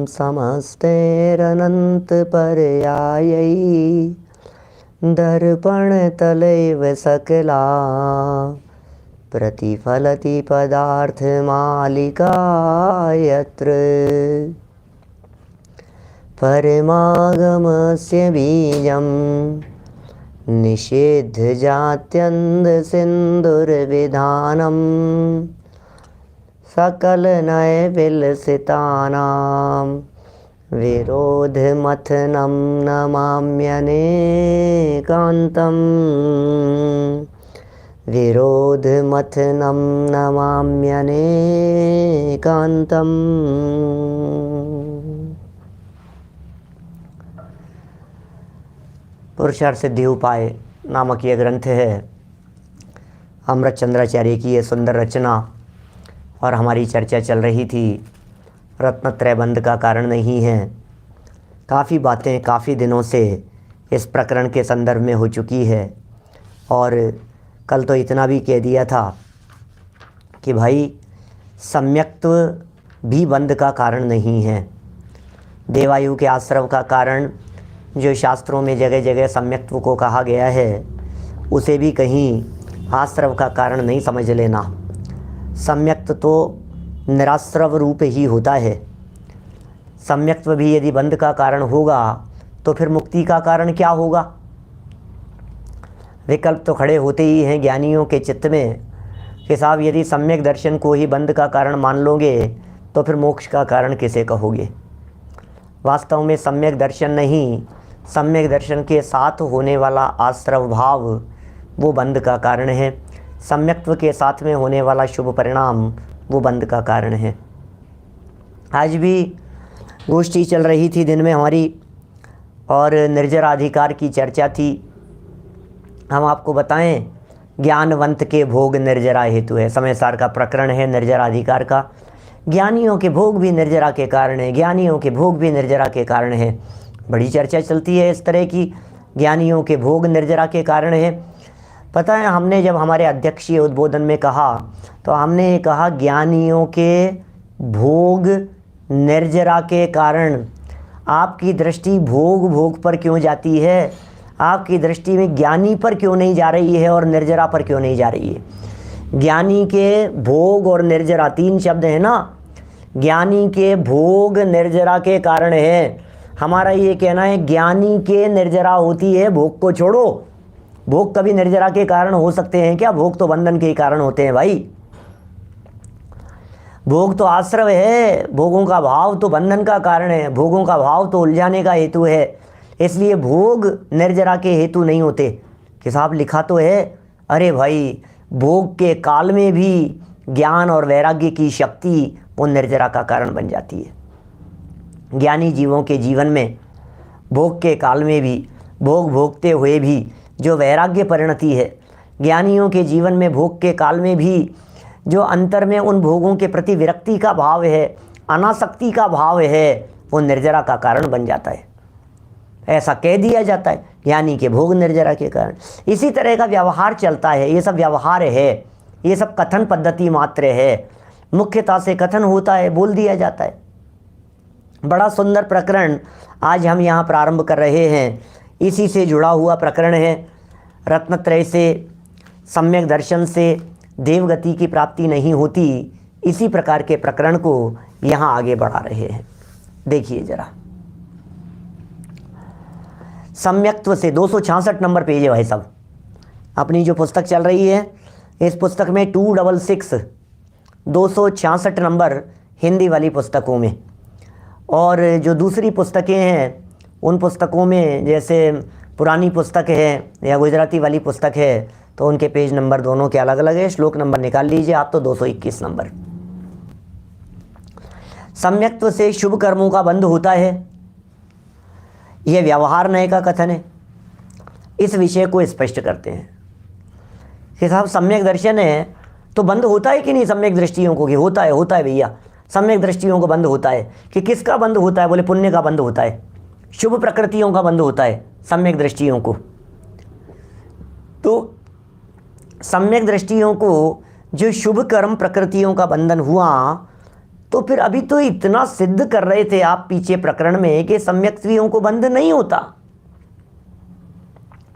समस्तैरनन्तपर्यायै दर्पणतलैव सकला प्रतिफलति पदार्थमालिका यत्र परमागमस्य बीजं निषेद्धजात्यन्धसिन्धुर्विधानं सकलनयविलसितानां विरोधमथनं नमाम्यनेकान्तम् विरोधमथनं नमाम्यनेकान्तम्। पुरुषार्थ सिद्धि उपाय नामक यह ग्रंथ है। अमृत चंद्राचार्य की यह सुंदर रचना। और हमारी चर्चा चल रही थी रत्नत्रय बंध का कारण नहीं है। काफ़ी बातें काफ़ी दिनों से इस प्रकरण के संदर्भ में हो चुकी है। और कल तो इतना भी कह दिया था कि भाई सम्यक्त्व भी बंध का कारण नहीं है। देवायु के आश्रव का कारण जो शास्त्रों में जगह जगह सम्यक्त्व को कहा गया है, उसे भी कहीं आश्रव का कारण नहीं समझ लेना। सम्यक्त्व तो निराश्रव रूप ही होता है। सम्यक्त्व भी यदि बंध का कारण होगा तो फिर मुक्ति का कारण क्या होगा? विकल्प तो खड़े होते ही हैं ज्ञानियों के चित्त में कि साहब यदि सम्यक दर्शन को ही बंध का कारण मान लोगे तो फिर मोक्ष का कारण किसे कहोगे? वास्तव में सम्यक दर्शन नहीं, सम्यक दर्शन के साथ होने वाला आश्रव भाव वो बंध का कारण है। सम्यक्त्व के साथ में होने वाला शुभ परिणाम वो बंध का कारण है। आज भी गोष्ठी चल रही थी दिन में हमारी, और निर्जराधिकार की चर्चा थी। हम आपको बताएं, ज्ञानवंत के भोग निर्जरा हेतु है। समय सार का प्रकरण है निर्जराधिकार का। ज्ञानियों के भोग भी निर्जरा के कारण है, ज्ञानियों के भोग भी निर्जरा के कारण है। बड़ी चर्चा चलती है इस तरह की, ज्ञानियों के भोग निर्जरा के कारण है। पता है, हमने जब हमारे अध्यक्षीय उद्बोधन में कहा तो हमने ये कहा ज्ञानियों के भोग निर्जरा के कारण। आपकी दृष्टि भोग पर क्यों जाती है? आपकी दृष्टि में ज्ञानी पर क्यों नहीं जा रही है और निर्जरा पर क्यों नहीं जा रही है? ज्ञानी के भोग और निर्जरा तीन शब्द है ना। ज्ञानी के भोग निर्जरा के कारण है। हमारा ये कहना है ज्ञानी के निर्जरा होती है, भोग को छोड़ो। भोग कभी निर्जरा के कारण हो सकते हैं क्या? भोग तो बंधन के कारण होते हैं भाई। भोग तो आश्रव है, भोगों का भाव तो बंधन का कारण है, भोगों का भाव तो उलझाने का हेतु है। इसलिए भोग निर्जरा के हेतु नहीं होते। कि साहब लिखा तो है, अरे भाई भोग के काल में भी ज्ञान और वैराग्य की शक्ति वो निर्जरा का कारण बन जाती है। ज्ञानी जीवों के जीवन में भोग के काल में भी, भोग भोगते हुए भी जो वैराग्य परिणति है, ज्ञानियों के जीवन में भोग के काल में भी जो अंतर में उन भोगों के प्रति विरक्ति का भाव है, अनासक्ति का भाव है, वो निर्जरा का कारण बन जाता है। ऐसा कह दिया जाता है ज्ञानी के भोग निर्जरा के कारण। इसी तरह का व्यवहार चलता है। ये सब व्यवहार है, ये सब कथन पद्धति मात्र है। मुख्यता से कथन होता है, बोल दिया जाता है। बड़ा सुंदर प्रकरण आज हम यहाँ प्रारंभ कर रहे हैं। इसी से जुड़ा हुआ प्रकरण है। रत्नत्रय से, सम्यक दर्शन से देवगति की प्राप्ति नहीं होती, इसी प्रकार के प्रकरण को यहाँ आगे बढ़ा रहे हैं। देखिए जरा, सम्यक्त्व से 266 नंबर पेज है भाई साहब। अपनी जो पुस्तक चल रही है, इस पुस्तक में 266 266 नंबर हिंदी वाली पुस्तकों में। और जो दूसरी पुस्तकें हैं उन पुस्तकों में, जैसे पुरानी पुस्तक है या गुजराती वाली पुस्तक है, तो उनके पेज नंबर दोनों के अलग अलग है। श्लोक नंबर निकाल लीजिए आप तो 221 नंबर। सम्यक्त्व से शुभ कर्मों का बंध होता है, यह व्यवहार नय का कथन है। इस विषय को स्पष्ट करते हैं कि साहब सम्यक दर्शन है तो बंध होता है कि नहीं सम्यक दृष्टियों को? कि होता है भैया, सम्यक दृष्टियों को बंध होता है। कि किसका बंध होता है? बोले पुण्य का बंध होता है, शुभ प्रकृतियों का बंध होता है सम्यक दृष्टियों को। तो सम्यक दृष्टियों को जो शुभ कर्म प्रकृतियों का बंधन हुआ, तो फिर अभी तो इतना सिद्ध कर रहे थे आप पीछे प्रकरण में कि सम्यक स्त्रियों को बंध नहीं होता,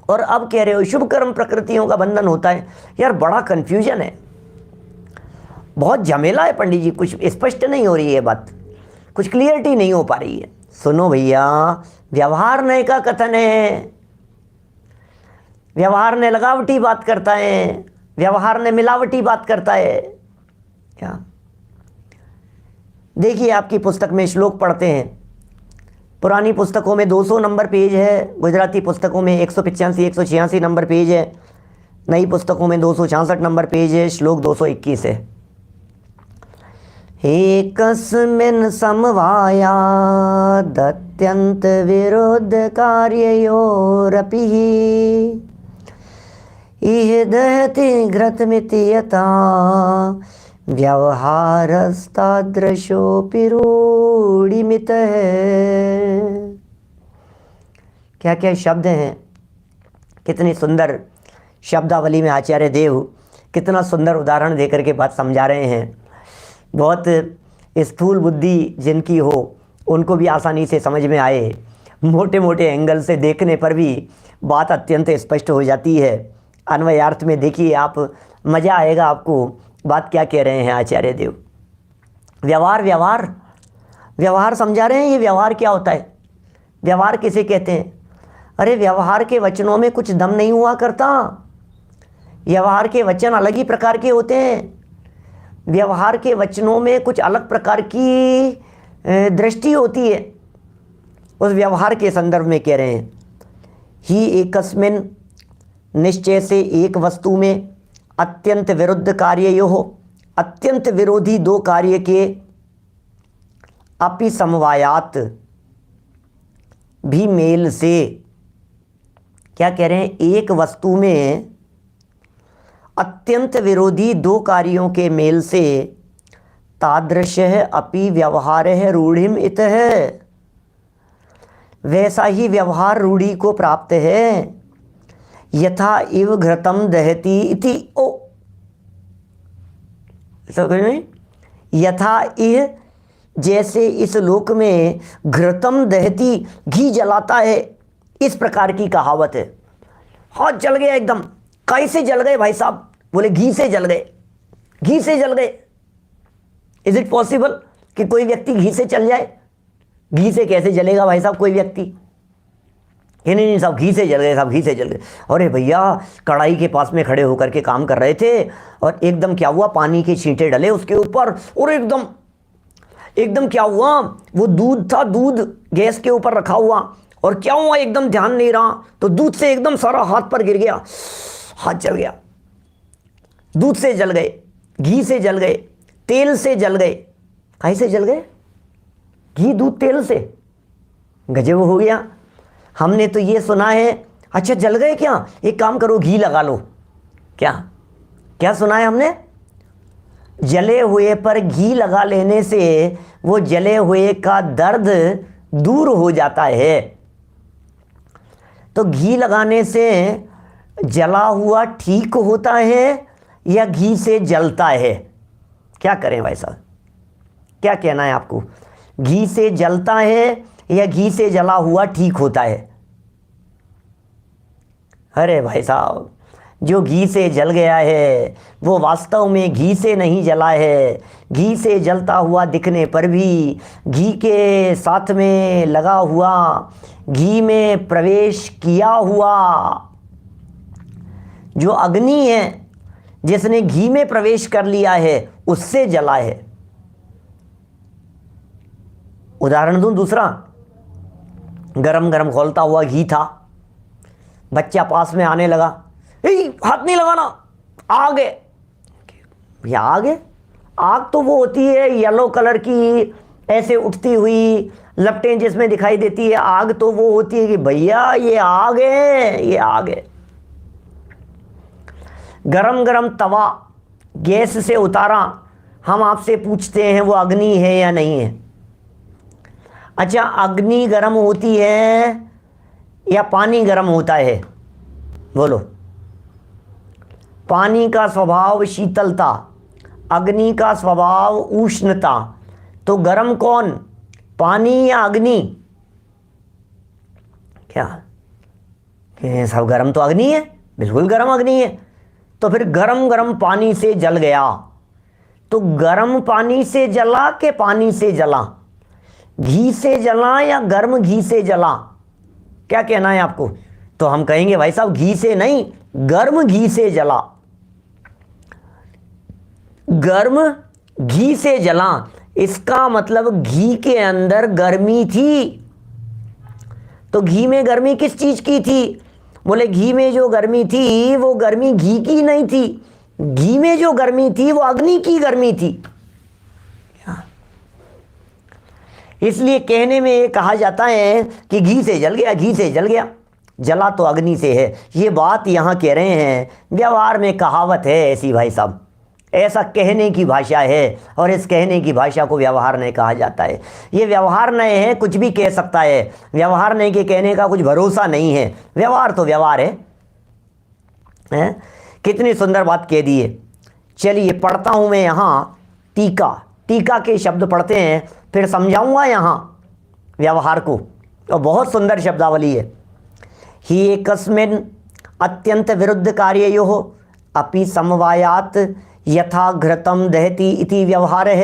और अब कह रहे हो शुभ कर्म प्रकृतियों का बंधन होता है। यार बड़ा कंफ्यूजन है, बहुत झमेला है पंडित जी, कुछ स्पष्ट नहीं हो रही है बात, कुछ क्लियरिटी नहीं हो पा रही है। सुनो भैया, व्यवहार नए का कथन है, व्यवहार ने लगावटी बात करता है, व्यवहार ने मिलावटी बात करता है। क्या देखिए, आपकी पुस्तक में श्लोक पढ़ते हैं, पुरानी पुस्तकों में 200 नंबर पेज है, गुजराती पुस्तकों में 185 186 नंबर पेज है, नई पुस्तकों में 266 नंबर पेज है, श्लोक 221 है। एकस्मिन् समवायादत्यंत विरुद्ध कार्योरपि इह दहति घृतमिति यथा व्यवहारस्तादृशोऽपि रूढिमितः। क्या क्या शब्द हैं, कितनी सुंदर शब्दावली में आचार्य देव कितना सुंदर उदाहरण देकर के बात समझा रहे हैं। बहुत स्थूल बुद्धि जिनकी हो उनको भी आसानी से समझ में आए, मोटे मोटे एंगल से देखने पर भी बात अत्यंत स्पष्ट हो जाती है। अन्वयार्थ में देखिए आप, मज़ा आएगा आपको बात क्या कह रहे हैं आचार्य देव। व्यवहार व्यवहार व्यवहार समझा रहे हैं, ये व्यवहार क्या होता है, व्यवहार किसे कहते हैं। अरे व्यवहार के वचनों में कुछ दम नहीं हुआ करता, व्यवहार के वचन अलग ही प्रकार के होते हैं, व्यवहार के वचनों में कुछ अलग प्रकार की दृष्टि होती है। उस व्यवहार के संदर्भ में कह रहे हैं, ही एकस्मिन निश्चय से एक वस्तु में अत्यंत विरुद्ध कार्ययोः, अत्यंत विरोधी दो कार्य के अपि समवायात भी मेल से। क्या कह रहे हैं, एक वस्तु में अत्यंत विरोधी दो कार्यों के मेल से तादृशः अपि व्यवहारः रूढ़िम इतः, वैसा ही व्यवहार रूढ़ी को प्राप्त है। यथा इव घृतम दहति इति, ओ समझ में, यथा इह जैसे इस लोक में घृतम दहति घी जलाता है, इस प्रकार की कहावत है। हाथ जल गया एकदम, कैसे जल गए भाई साहब, बोले घी से जल गए, घी से जल गए। इज इट पॉसिबल कि कोई व्यक्ति घी से चल जाए? घी से कैसे जलेगा भाई साहब कोई व्यक्ति? नहीं साहब घी से जल गए, साहब घी से जल गए। अरे भैया कढ़ाई के पास में खड़े होकर के काम कर रहे थे और एकदम क्या हुआ, पानी के छींटे डले उसके ऊपर और एकदम क्या हुआ, वो दूध था, दूध गैस के ऊपर रखा हुआ, और क्या हुआ एकदम ध्यान नहीं रहा तो दूध से एकदम सारा हाथ पर गिर गया, हाथ जल गया। दूध से जल गए, घी से जल गए, तेल से जल गए। काहे से जल गए? घी दूध तेल से। गजब हो गया। हमने तो ये सुना है, अच्छा जल गए क्या, एक काम करो घी लगा लो। क्या क्या सुना है हमने? जले हुए पर घी लगा लेने से वो जले हुए का दर्द दूर हो जाता है। तो घी लगाने से जला हुआ ठीक होता है या घी से जलता है? क्या करें भाई साहब, क्या कहना है आपको? घी से जलता है या घी से जला हुआ ठीक होता है? अरे भाई साहब, जो घी से जल गया है वो वास्तव में घी से नहीं जला है। घी से जलता हुआ दिखने पर भी घी के साथ में लगा हुआ, घी में प्रवेश किया हुआ जो अग्नि है, जिसने घी में प्रवेश कर लिया है, उससे जला है। उदाहरण दूं दूसरा, गरम गरम खौलता हुआ घी था, बच्चा पास में आने लगा, हाथ नहीं लगाना, आग है। भैया आग है? आग तो वो होती है येलो कलर की, ऐसे उठती हुई लपटें जिसमें दिखाई देती है। आग तो वो होती है कि भैया ये आग है, ये आग है। गरम गरम तवा गैस से उतारा, हम आपसे पूछते हैं वो अग्नि है या नहीं है? अच्छा, अग्नि गरम होती है या पानी गरम होता है? बोलो। पानी का स्वभाव शीतलता, अग्नि का स्वभाव उष्णता, तो गर्म कौन, पानी या अग्नि? क्या सब गर्म तो अग्नि है, बिल्कुल गर्म अग्नि है। तो फिर गर्म गर्म पानी से जल गया, तो गर्म पानी से जला के पानी से जला, घी से जला या गर्म घी से जला? क्या कहना है आपको? तो हम कहेंगे भाई साहब घी से नहीं, गर्म घी से जला। गर्म घी से जला, इसका मतलब घी के अंदर गर्मी थी। तो घी में गर्मी किस चीज की थी? बोले घी में जो गर्मी थी वो गर्मी घी की नहीं थी, घी में जो गर्मी थी वो अग्नि की गर्मी थी। इसलिए कहने में ये कहा जाता है कि घी से जल गया, घी से जल गया, जला तो अग्नि से है। ये बात यहां कह रहे हैं, व्यवहार में कहावत है ऐसी भाई साहब, ऐसा कहने की भाषा है, और इस कहने की भाषा को व्यवहार नहीं कहा जाता है। ये व्यवहार नहीं है, कुछ भी कह सकता है, व्यवहार नहीं के कहने का कुछ भरोसा नहीं है। व्यवहार तो व्यवहार है? कितनी सुंदर बात कह दी है। चलिए पढ़ता हूं मैं यहाँ टीका, टीका के शब्द पढ़ते हैं, फिर समझाऊंगा यहाँ व्यवहार को। और बहुत सुंदर शब्दावली है। ही एकस्मिन् अत्यंत विरुद्ध कार्योः अपि समवायात् यथा घृतं दहति इति व्यवहारः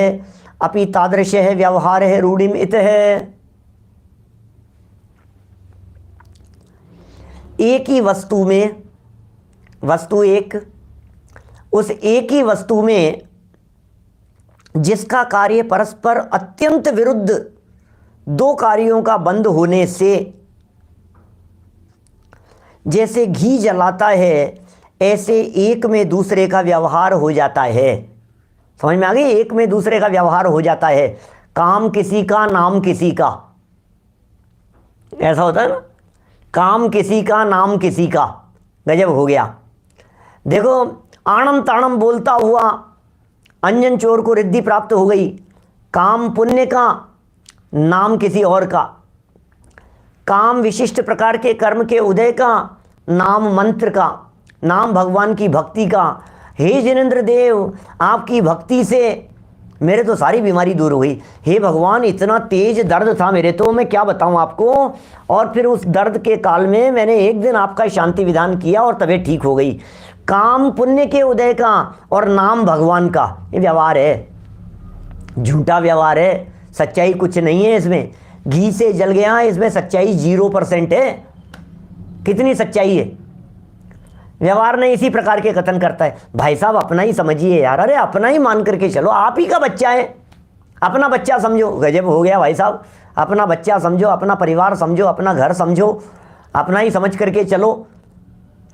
अपि तादृशः व्यवहारः रूढ़िम इतः। एक ही वस्तु में, वस्तु एक, उस एक ही वस्तु में जिसका कार्य परस्पर अत्यंत विरुद्ध दो कार्यों का बंद होने से, जैसे घी जलाता है ऐसे एक में दूसरे का व्यवहार हो जाता है। समझ में आ गई? एक में दूसरे का व्यवहार हो जाता है। काम किसी का, नाम किसी का, ऐसा होता है ना, काम किसी का, नाम किसी का। गजब हो गया। देखो आणम ताणम बोलता हुआ अंजन चोर को रिद्धि प्राप्त हो गई। काम पुण्य का, नाम किसी और का। काम विशिष्ट प्रकार के कर्म के उदय का, नाम मंत्र का, नाम भगवान की भक्ति का। हे जिनेंद्र देव, आपकी भक्ति से मेरे तो सारी बीमारी दूर हो गई। हे भगवान, इतना तेज दर्द था मेरे तो, मैं क्या बताऊं आपको। और फिर उस दर्द के काल में मैंने एक दिन आपका शांति विधान किया और तबीयत ठीक हो गई। काम पुण्य के उदय का और नाम भगवान का, ये व्यवहार है, झूठा व्यवहार है, सच्चाई कुछ नहीं है इसमें। घी से जल गया, इसमें सच्चाई 0% है। कितनी सच्चाई है? व्यवहार ने इसी प्रकार के कथन करता है। भाई साहब अपना ही समझिए यार, अरे अपना ही मान करके चलो, आप ही का बच्चा है, अपना बच्चा समझो। गजब हो गया भाई साहब, अपना बच्चा समझो, अपना परिवार समझो, अपना घर समझो, अपना ही समझ करके चलो।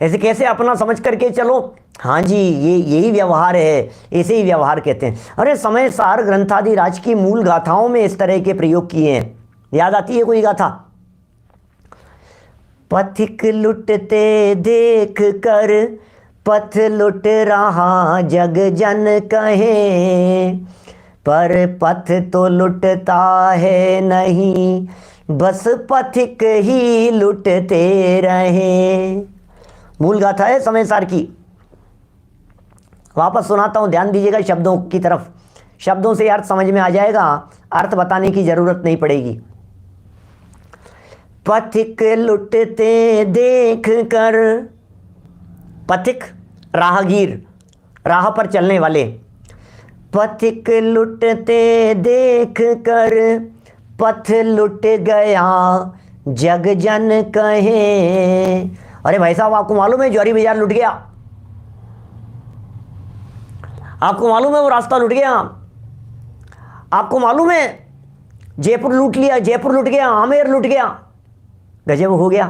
ऐसे कैसे अपना समझ करके चलो? हाँ जी, यही व्यवहार है, इसे ही व्यवहार कहते हैं। अरे समय सार ग्रंथादि राज की मूल गाथाओं में इस तरह के प्रयोग किए हैं। याद आती है कोई गाथा? पथिक लुटते देख कर पथ लुट रहा जग जन कहे, पर पथ तो लुटता है नहीं, बस पथिक ही लुटते रहे। मूल गाथा है समय सार की। वापस सुनाता हूं, ध्यान दीजिएगा शब्दों की तरफ। शब्दों से अर्थ समझ में आ जाएगा, अर्थ बताने की जरूरत नहीं पड़ेगी। पथिक लुटते देख कर, पथिक राहगीर, राह पर चलने वाले। पथिक लुटते देख कर पथ लुट गया जग जन कहे। अरे भाई साहब, आपको मालूम है ज्वारी बाजार लुट गया? आपको मालूम है वो रास्ता लुट गया? आपको मालूम है जयपुर लूट लिया, जयपुर लुट गया, आमेर लुट गया। गजब हो गया।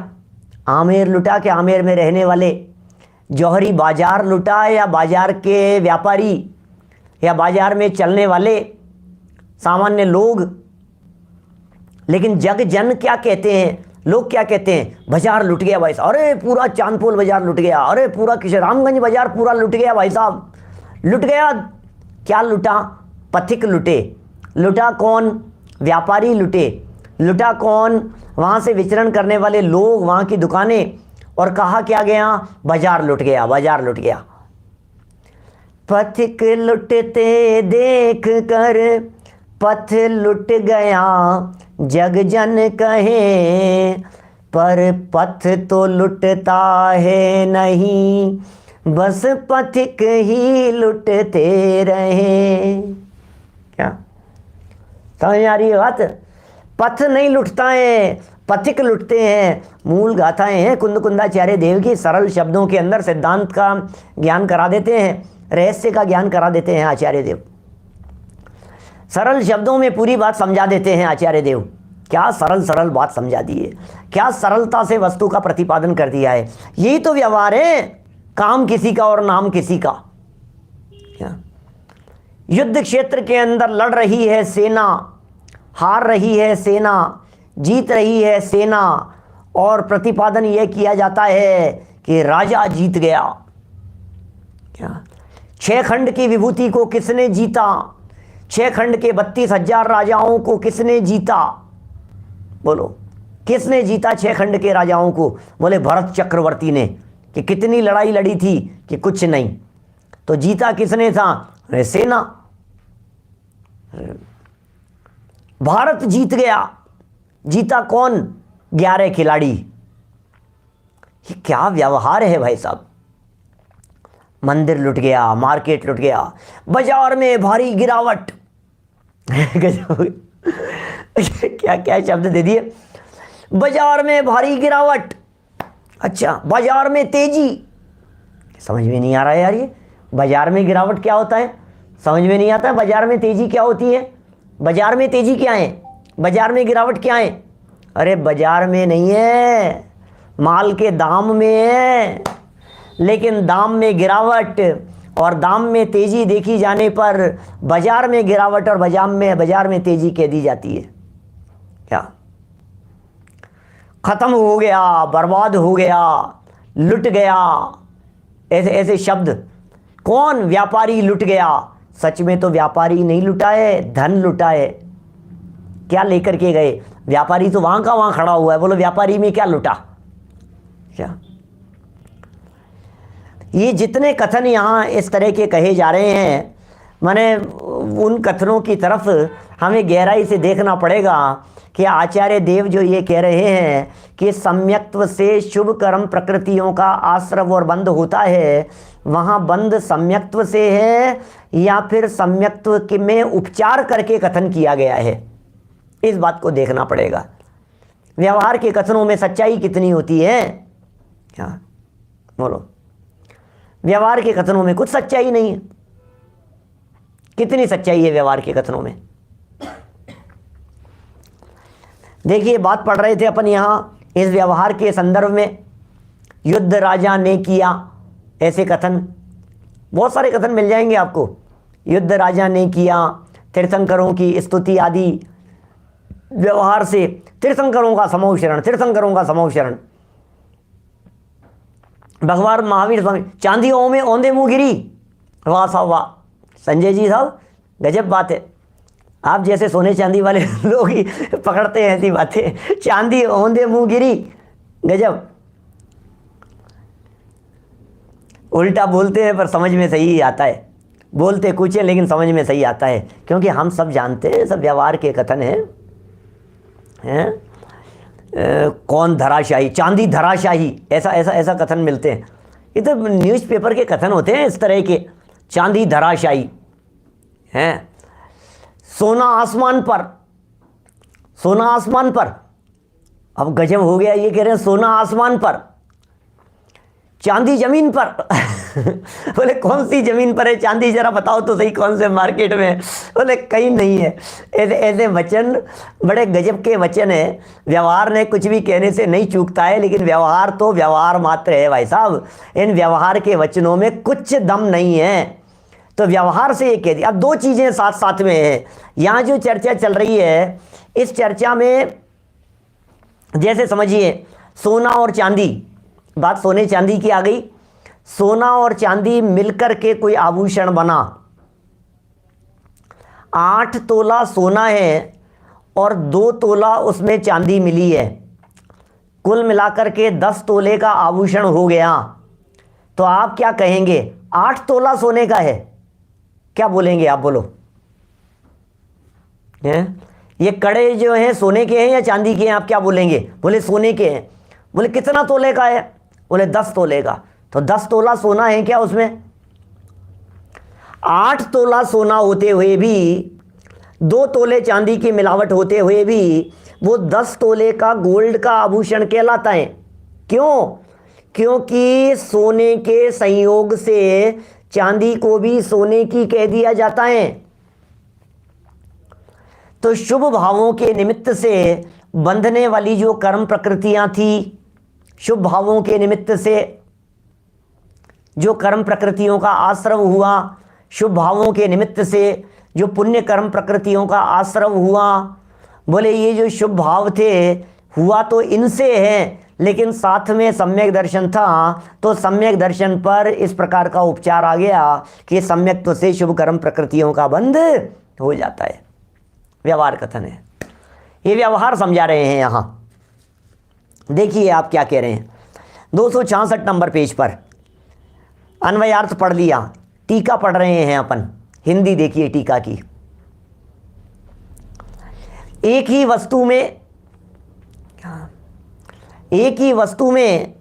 आमेर लुटा के आमेर में रहने वाले, जौहरी बाजार लुटा या बाजार के व्यापारी या बाजार में चलने वाले सामान्य लोग। लेकिन जग जन क्या कहते हैं, लोग क्या कहते हैं? बाजार लुट गया भाई साहब, अरे पूरा चांदपोल बाजार लुट गया, अरे पूरा किशनरामगंज बाजार पूरा लुट गया भाई साहब, लुट गया। क्या लुटा? पथिक लुटे। लुटा कौन? व्यापारी लुटे। लुटा कौन? वहां से विचरण करने वाले लोग, वहां की दुकानें। और कहा क्या गया? बाजार लुट गया, बाजार लुट गया। पथिक लुटते देख कर पथ लुट गया जग जन कहे, पर पथ तो लुटता है नहीं, बस पथिक ही लुटते रहे। क्या समझ में आ रही है बात? पथ नहीं लुटता है, पथिक लुटते हैं। मूल गाथाएं हैं कुंद कुंदाचार्य देव की, सरल शब्दों के अंदर सिद्धांत का ज्ञान करा देते हैं, रहस्य का ज्ञान करा देते हैं आचार्य देव। सरल शब्दों में पूरी बात समझा देते हैं आचार्य देव। क्या सरल सरल बात समझा दी है, क्या सरलता से वस्तु का प्रतिपादन कर दिया है। यही तो व्यवहार है, काम किसी का और नाम किसी का। क्या युद्ध क्षेत्र के अंदर लड़ रही है सेना, हार रही है सेना, जीत रही है सेना, और प्रतिपादन यह किया जाता है कि राजा जीत गया। क्या 6 खंड की विभूति को किसने जीता? 6 खंड के 32,000 राजाओं को किसने जीता? बोलो किसने जीता 6 खंड के राजाओं को? बोले भरत चक्रवर्ती ने। कि कितनी लड़ाई लड़ी थी? कि कुछ नहीं। तो जीता किसने था? सेना। भारत जीत गया। जीता कौन? 11 खिलाड़ी। ये क्या व्यवहार है भाई साहब? मंदिर लुट गया, मार्केट लुट गया, बाजार में भारी गिरावट। क्या क्या शब्द दे दिए। बाजार में भारी गिरावट, अच्छा बाजार में तेजी। समझ में नहीं आ रहा है यार, ये बाजार में गिरावट क्या होता है? समझ में नहीं आता। बाजार में तेजी क्या होती है? बाजार में तेजी क्या है? बाजार में गिरावट क्या है? अरे बाजार में नहीं है, माल के दाम में है। लेकिन दाम में गिरावट और दाम में तेजी देखी जाने पर बाजार में गिरावट और बाजार में तेजी कह दी जाती है। क्या खत्म हो गया, बर्बाद हो गया, लुट गया, ऐसे ऐसे शब्द। कौन? व्यापारी लुट गया। सच में तो व्यापारी नहीं लुटा है, धन लुटा है। क्या लेकर के गए? व्यापारी तो वहां का वहां खड़ा हुआ है। बोलो व्यापारी में क्या लुटा? क्या ये जितने कथन यहाँ इस तरह के कहे जा रहे हैं, माने उन कथनों की तरफ हमें गहराई से देखना पड़ेगा कि आचार्य देव जो ये कह रहे हैं कि सम्यक्त्व से शुभ कर्म प्रकृतियों का आश्रव और बंध होता है, वहाँ बंध सम्यक्त्व से है या फिर सम्यक्त्व में उपचार करके कथन किया गया है, इस बात को देखना पड़ेगा। व्यवहार के कथनों में सच्चाई कितनी होती है? क्या बोलो, व्यवहार के कथनों में कुछ सच्चाई नहीं है। कितनी सच्चाई है व्यवहार के कथनों में? देखिए बात पढ़ रहे थे अपन यहाँ इस व्यवहार के संदर्भ में। युद्ध राजा ने किया, ऐसे कथन बहुत सारे कथन मिल जाएंगे आपको। युद्ध राजा ने किया, तीर्थंकरों की स्तुति आदि व्यवहार से। तीर्थंकरों का समूह शरण, तीर्थंकरों का समूह शरण। भगवान महावीर स्वामी चांदी ओं में औंधे मुंह गिरी। वाह साहब वाह, संजय जी साहब गजब बात है। आप जैसे सोने चांदी वाले लोग ही पकड़ते हैं ऐसी बातें। चांदी औंधे मुंह गिरी, गजब। उल्टा बोलते हैं पर समझ में सही आता है। बोलते कुछ है लेकिन समझ में सही आता है, क्योंकि हम सब जानते हैं सब व्यवहार के कथन हैं। कौन धराशाही, चांदी धराशाही, ऐसा ऐसा ऐसा कथन मिलते हैं। ये तो न्यूज़पेपर के कथन होते हैं इस तरह के। चांदी धराशाही हैं। सोना आसमान पर, सोना आसमान पर। अब गजब हो गया, ये कह रहे हैं सोना आसमान पर, चांदी जमीन पर। बोले कौन सी जमीन पर है चांदी, जरा बताओ तो सही कौन से मार्केट में? बोले कहीं नहीं है। ऐसे ऐसे वचन बड़े गजब के वचन है। व्यवहार ने कुछ भी कहने से नहीं चूकता है, लेकिन व्यवहार तो व्यवहार मात्र है भाई साहब। इन व्यवहार के वचनों में कुछ दम नहीं है। तो व्यवहार से ये कह दिया। अब दो चीज़ें साथ साथ में हैं। यहाँ जो चर्चा चल रही है, इस चर्चा में जैसे समझिए सोना और चांदी, बात सोने चांदी की आ गई। सोना और चांदी मिलकर के कोई आभूषण बना। 8 तोला सोना है और 2 तोला उसमें चांदी मिली है, कुल मिलाकर के 10 तोले का आभूषण हो गया। तो आप क्या कहेंगे? 8 तोला सोने का है, क्या बोलेंगे आप? बोलो हैं? ये कड़े जो हैं सोने के हैं या चांदी के हैं, आप क्या बोलेंगे? बोले सोने के हैं। बोले कितना तोले का है? बोले 10 तोले का। तो 10 तोला सोना है क्या उसमें? 8 तोला सोना होते हुए भी, 2 तोले चांदी की मिलावट होते हुए भी वो 10 तोले का गोल्ड का आभूषण कहलाता है। क्यों? क्योंकि सोने के संयोग से चांदी को भी सोने की कह दिया जाता है। तो शुभ भावों के निमित्त से बंधने वाली जो कर्म प्रकृतियां थी, शुभ भावों के निमित्त से जो कर्म प्रकृतियों का आश्रव हुआ, शुभ भावों के निमित्त से जो पुण्य कर्म प्रकृतियों का आश्रव हुआ, बोले ये जो शुभ भाव थे हुआ तो इनसे है, लेकिन साथ में सम्यक दर्शन था, तो सम्यक दर्शन पर इस प्रकार का उपचार आ गया कि सम्यक्त्व से शुभ कर्म प्रकृतियों का बंध हो जाता है। व्यवहार कथन है, ये व्यवहार समझा रहे हैं यहाँ। देखिए आप क्या कह रहे हैं, 266 नंबर पेज पर अन्वयार्थ पढ़ लिया, टीका पढ़ रहे हैं अपन। हिंदी देखिए टीका की। एक ही वस्तु में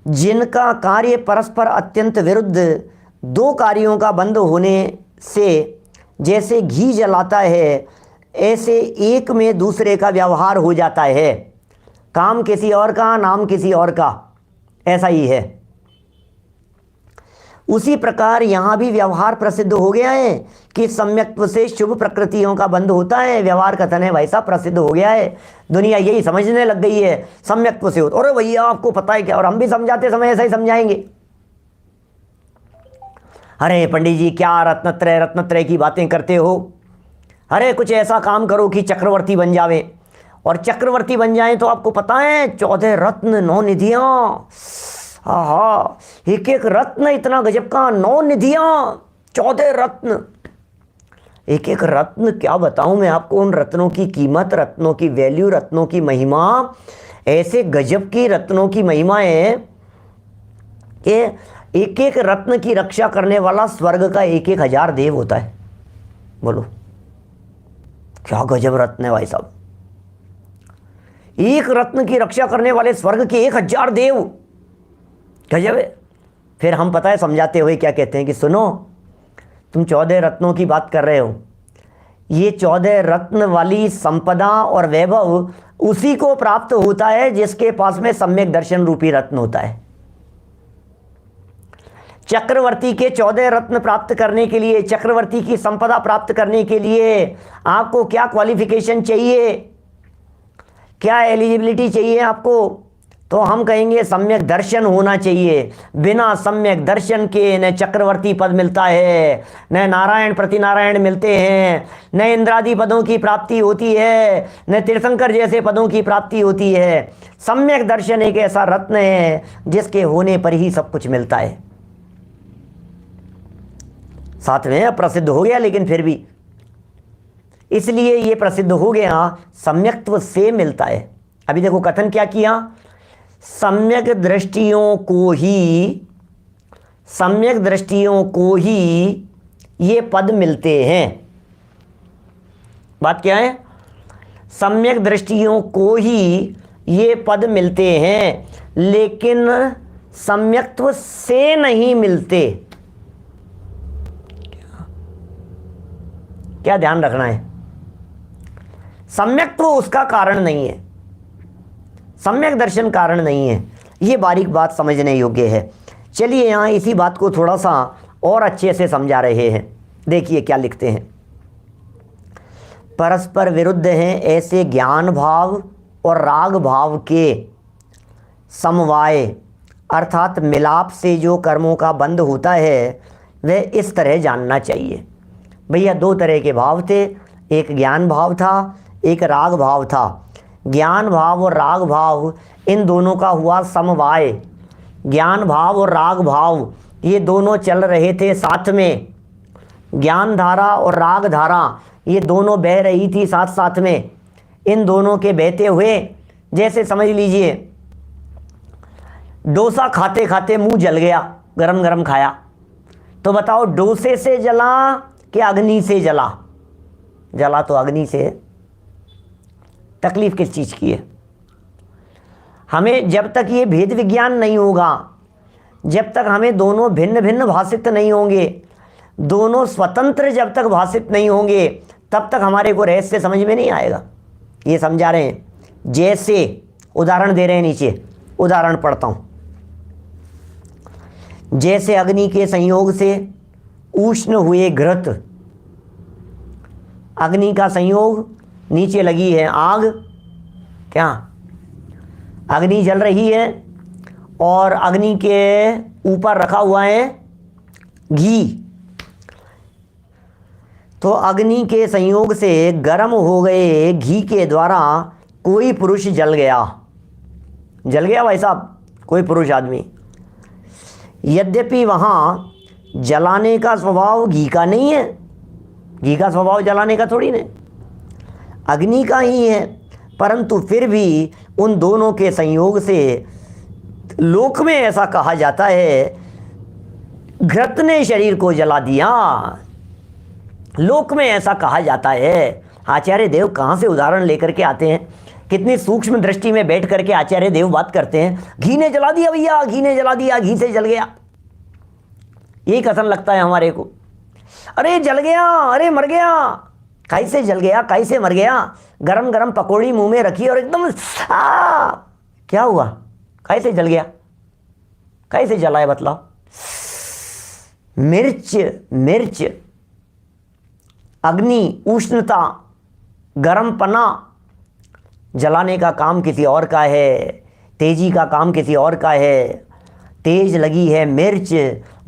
जिनका कार्य परस्पर अत्यंत विरुद्ध, 2 कार्यों का बंध होने से जैसे घी जलाता है, ऐसे एक में दूसरे का व्यवहार हो जाता है। काम किसी और का, नाम किसी और का, ऐसा ही है। उसी प्रकार यहां भी व्यवहार प्रसिद्ध हो गया है कि सम्यक्त्व से शुभ प्रकृतियों का बंध होता है। व्यवहार कथन है वैसा प्रसिद्ध हो गया है, दुनिया यही समझने लग गई है सम्यक्त्व से होता। अरे भैया आपको पता है क्या? और हम भी समझाते समय ऐसा ही समझाएंगे। अरे पंडित जी क्या रत्नत्रय की बातें करते हो? अरे कुछ ऐसा काम करो कि चक्रवर्ती बन जावे, और चक्रवर्ती बन जाए तो आपको पता है 14 रत्न 9 निधियां। हाँ, एक एक रत्न इतना गजब का, 9 निधियां, 14 रत्न, एक एक रत्न। क्या बताऊं मैं आपको उन रत्नों की कीमत, रत्नों की वैल्यू, रत्नों की महिमा। ऐसे गजब की रत्नों की महिमा है कि एक एक रत्न की रक्षा करने वाला स्वर्ग का 1,000 देव होता है। बोलो क्या गजब रत्न है भाई साहब। एक रत्न की रक्षा करने वाले स्वर्ग के 1,000 देव, गजब है। फिर हम पता है समझाते हुए क्या कहते हैं कि सुनो, तुम 14 रत्नों की बात कर रहे हो, ये 14 रत्न वाली संपदा और वैभव उसी को प्राप्त होता है जिसके पास में सम्यक दर्शन रूपी रत्न होता है। चक्रवर्ती के 14 रत्न प्राप्त करने के लिए, चक्रवर्ती की संपदा प्राप्त करने के लिए आपको क्या क्वालिफिकेशन चाहिए, क्या एलिजिबिलिटी चाहिए आपको? तो हम कहेंगे सम्यक दर्शन होना चाहिए। बिना सम्यक दर्शन के न चक्रवर्ती पद मिलता है, न नारायण प्रतिनारायण मिलते हैं, न इंद्रादि पदों की प्राप्ति होती है, न तीर्थंकर जैसे पदों की प्राप्ति होती है। सम्यक दर्शन एक ऐसा रत्न है जिसके होने पर ही सब कुछ मिलता है। साथ में प्रसिद्ध हो गया, लेकिन फिर भी इसलिए ये प्रसिद्ध हो गया, सम्यक्त्व से मिलता है। अभी देखो कथन क्या किया, सम्यक दृष्टियों को ही ये पद मिलते हैं। बात क्या है? सम्यक दृष्टियों को ही ये पद मिलते हैं, लेकिन सम्यक्त्व से नहीं मिलते। क्या ध्यान रखना है? सम्यक्त्व उसका कारण नहीं है, सम्यक दर्शन कारण नहीं है। ये बारीक बात समझने योग्य है। चलिए यहाँ इसी बात को थोड़ा सा और अच्छे से समझा रहे हैं। देखिए क्या लिखते हैं, परस्पर विरुद्ध हैं ऐसे ज्ञान भाव और राग भाव के समवाय अर्थात मिलाप से जो कर्मों का बंध होता है वह इस तरह जानना चाहिए। भैया 2 तरह के भाव थे, एक ज्ञान भाव था, एक राग भाव था। ज्ञान भाव और राग भाव इन दोनों का हुआ समवाय। ज्ञान भाव और राग भाव ये दोनों चल रहे थे साथ में। ज्ञान धारा और राग धारा ये दोनों बह रही थी साथ साथ में। इन दोनों के बहते हुए जैसे समझ लीजिए डोसा खाते खाते मुंह जल गया, गरम गरम खाया, तो बताओ डोसे से जला कि अग्नि से जला? जला तो अग्नि से, तकलीफ किस चीज़ की है? हमें जब तक ये भेद विज्ञान नहीं होगा, जब तक हमें दोनों भिन्न भिन्न भाषित नहीं होंगे, दोनों स्वतंत्र जब तक भाषित नहीं होंगे, तब तक हमारे को रहस्य समझ में नहीं आएगा। ये समझा रहे हैं। जैसे उदाहरण दे रहे हैं, नीचे उदाहरण पढ़ता हूँ। जैसे अग्नि के संयोग से उष्ण हुए घृत, अग्नि का संयोग, नीचे लगी है आग, क्या अग्नि जल रही है और अग्नि के ऊपर रखा हुआ है घी, तो अग्नि के संयोग से गर्म हो गए घी के द्वारा कोई पुरुष जल गया भाई साहब, कोई पुरुष आदमी। यद्यपि वहाँ जलाने का स्वभाव घी का नहीं है, घी का स्वभाव जलाने का थोड़ी नहीं, अग्नि का ही है, परंतु फिर भी उन दोनों के संयोग से लोक में ऐसा कहा जाता है, घृत ने शरीर को जला दिया। लोक में ऐसा कहा जाता है। आचार्य देव कहाँ से उदाहरण लेकर के आते हैं, कितनी सूक्ष्म दृष्टि में बैठ करके आचार्य देव बात करते हैं। घी ने जला दिया भैया, घी ने जला दिया, घी से जल गया। यही कथन लगता है हमारे को, अरे जल गया, अरे मर गया। कैसे जल गया, कैसे मर गया? गरम गरम पकौड़ी मुंह में रखी और एकदम क्या हुआ, कैसे जल गया, कैसे जला है बतलाओ? मिर्च, अग्नि, उष्णता, गरम पना, जलाने का काम किसी और का है, तेजी का काम किसी और का है। तेज लगी है मिर्च,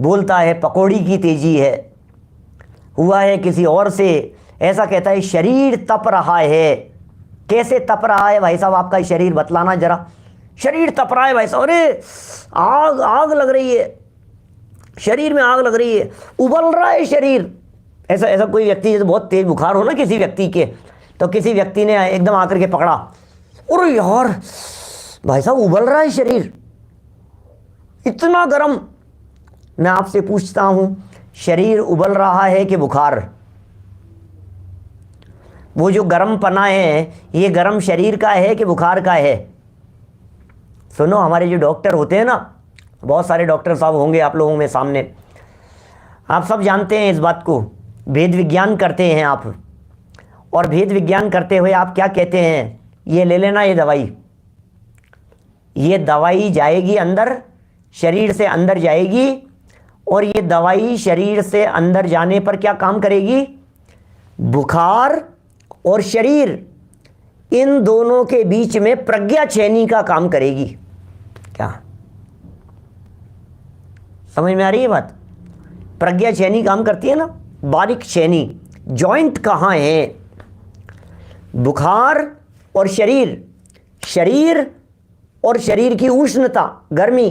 बोलता है पकौड़ी की तेजी है, हुआ है किसी और से। ऐसा कहता है शरीर तप रहा है। कैसे तप रहा है भाई साहब आपका शरीर, बतलाना जरा। शरीर तप रहा है भाई साहब, अरे आग लग रही है, शरीर में आग लग रही है, उबल रहा है शरीर। ऐसा कोई व्यक्ति, जैसे बहुत तेज बुखार हो ना किसी व्यक्ति के, तो किसी व्यक्ति ने एकदम आकर के पकड़ा, अरे यार भाई साहब उबल रहा है शरीर, इतना गर्म। मैं आपसे पूछता हूं, शरीर उबल रहा है कि बुखार? वो जो गर्म पना है, ये गर्म शरीर का है कि बुखार का है? सुनो, हमारे जो डॉक्टर होते हैं ना, बहुत सारे डॉक्टर साहब होंगे आप लोगों में सामने, आप सब जानते हैं इस बात को। भेद विज्ञान करते हैं आप, और भेद विज्ञान करते हुए आप क्या कहते हैं, ये ले लेना ये दवाई जाएगी अंदर, शरीर से अंदर जाएगी, और ये दवाई शरीर से अंदर जाने पर क्या काम करेगी? बुखार और शरीर, इन दोनों के बीच में प्रज्ञा छेनी का काम करेगी। क्या समझ में आ रही है बात? प्रज्ञा छेनी काम करती है ना, बारीक छेनी। जॉइंट कहाँ है? बुखार और शरीर और शरीर की उष्णता, गर्मी,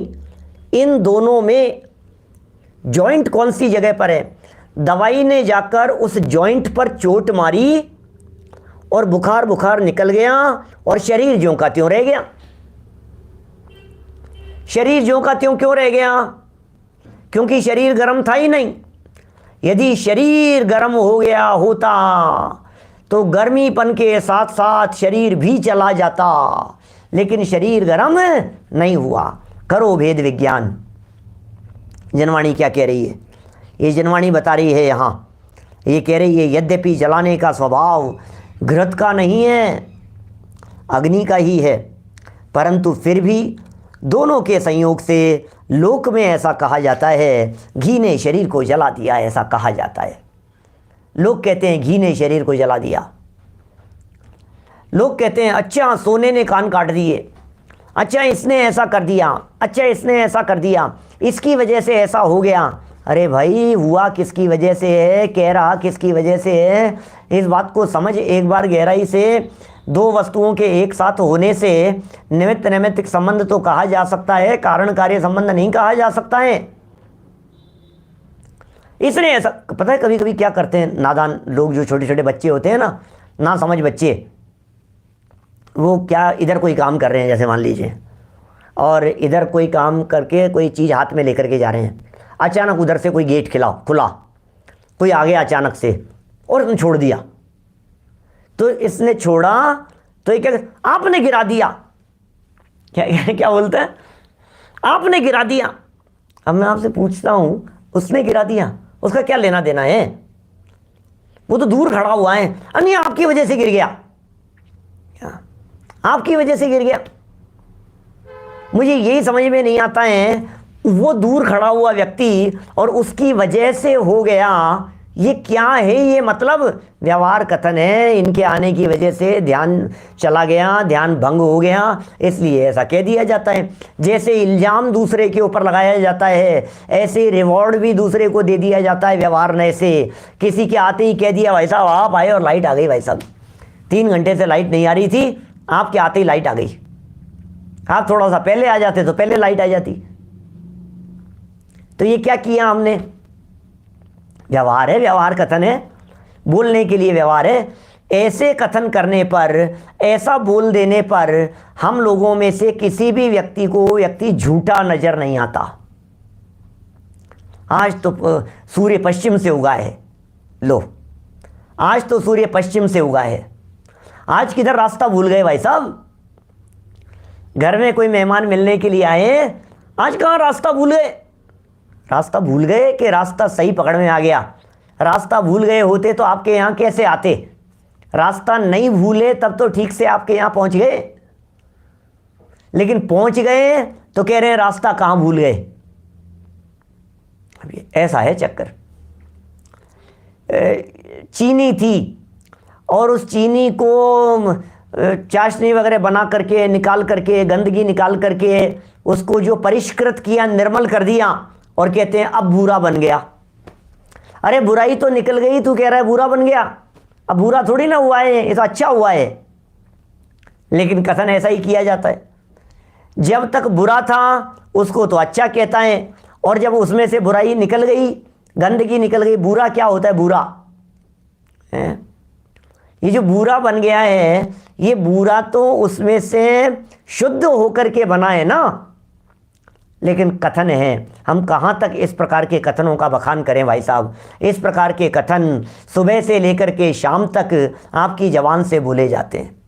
इन दोनों में जॉइंट कौन सी जगह पर है? दवाई ने जाकर उस जॉइंट पर चोट मारी और बुखार निकल गया और शरीर ज्यों का त्यों रह गया। शरीर ज्यों का त्यों क्यों रह गया? क्योंकि शरीर गर्म था ही नहीं। यदि शरीर गर्म हो गया होता तो गर्मीपन के साथ साथ शरीर भी चला जाता, लेकिन शरीर गर्म नहीं हुआ। करो भेद विज्ञान। जनवाणी क्या कह रही है? ये जनवाणी बता रही है यहाँ, ये कह रही है यद्यपि जलाने का स्वभाव घृत का नहीं है, अग्नि का ही है, परंतु फिर भी दोनों के संयोग से लोक में ऐसा कहा जाता है, घी ने शरीर को जला दिया, ऐसा कहा जाता है। लोग कहते हैं घी ने शरीर को जला दिया। लोग कहते हैं अच्छा सोने ने कान काट दिए, अच्छा इसने ऐसा कर दिया, अच्छा इसने ऐसा कर दिया, इसकी वजह से ऐसा हो गया। अरे भाई हुआ किसकी वजह से है, कह रहा किसकी वजह से है, इस बात को समझ एक बार गहराई से। दो वस्तुओं के एक साथ होने से निमित्त नैमित्तिक संबंध तो कहा जा सकता है, कारण कार्य संबंध नहीं कहा जा सकता है। इसने ऐसा, पता है कभी कभी क्या करते हैं नादान लोग, जो छोटे छोटे बच्चे होते हैं ना समझ बच्चे, वो क्या इधर कोई काम कर रहे हैं जैसे मान लीजिए, और इधर कोई काम करके कोई चीज़ हाथ में लेकर के जा रहे हैं, अचानक उधर से कोई गेट खुला, कोई आ गया अचानक से और उसने छोड़ दिया, तो इसने छोड़ा तो ये क्या, आपने गिरा दिया। क्या क्या, क्या बोलते हैं, आपने गिरा दिया। अब मैं आपसे पूछता हूं, उसने गिरा दिया, उसका क्या लेना देना है? वो तो दूर खड़ा हुआ है। नहीं, आपकी वजह से गिर गया, आपकी वजह से गिर गया। मुझे यही समझ में नहीं आता है, वो दूर खड़ा हुआ व्यक्ति और उसकी वजह से हो गया, ये क्या है? ये मतलब व्यवहार कथन है, इनके आने की वजह से ध्यान चला गया, ध्यान भंग हो गया, इसलिए ऐसा कह दिया जाता है। जैसे इल्जाम दूसरे के ऊपर लगाया जाता है, ऐसे रिवॉर्ड भी दूसरे को दे दिया जाता है व्यवहार ने से। किसी के आते ही कह दिया, भाई साहब आप आए और लाइट आ गई, भाई साहब 3 घंटे से लाइट नहीं आ रही थी, आपके आते ही लाइट आ गई। आप थोड़ा सा पहले आ जाते तो पहले लाइट आ जाती। तो ये क्या किया हमने? व्यवहार है, व्यवहार कथन है, बोलने के लिए व्यवहार है। ऐसे कथन करने पर, ऐसा बोल देने पर हम लोगों में से किसी भी व्यक्ति को व्यक्ति झूठा नजर नहीं आता। आज तो सूर्य पश्चिम से उगा है, लो आज तो सूर्य पश्चिम से उगा है। आज किधर रास्ता भूल गए भाई साहब? घर में कोई मेहमान मिलने के लिए आए, आज कहाँ रास्ता भूल गए? रास्ता भूल गए कि रास्ता सही पकड़ में आ गया? रास्ता भूल गए होते तो आपके यहाँ कैसे आते? रास्ता नहीं भूले तब तो ठीक से आपके यहाँ पहुंच गए, लेकिन पहुंच गए तो कह रहे हैं रास्ता कहाँ भूल गए। अभी ऐसा है चक्कर। चीनी थी और उस चीनी को चाशनी वगैरह बना करके, निकाल करके, गंदगी निकाल करके उसको जो परिष्कृत किया, निर्मल कर दिया, और कहते हैं अब बुरा बन गया। अरे बुराई तो निकल गई, तू कह रहा है बुरा बन गया? अब बुरा थोड़ी ना हुआ है, ये तो अच्छा हुआ है। लेकिन कथन ऐसा ही किया जाता है, जब तक बुरा था उसको तो अच्छा कहता है, और जब उसमें से बुराई निकल गई, गंदगी निकल गई, बुरा क्या होता है? बुरा है। ये जो बुरा बन गया है, ये बुरा तो उसमें से शुद्ध होकर के बना है ना, लेकिन कथन है। हम कहाँ तक इस प्रकार के कथनों का बखान करें भाई साहब? इस प्रकार के कथन सुबह से लेकर के शाम तक आपकी जबान से बोले जाते हैं।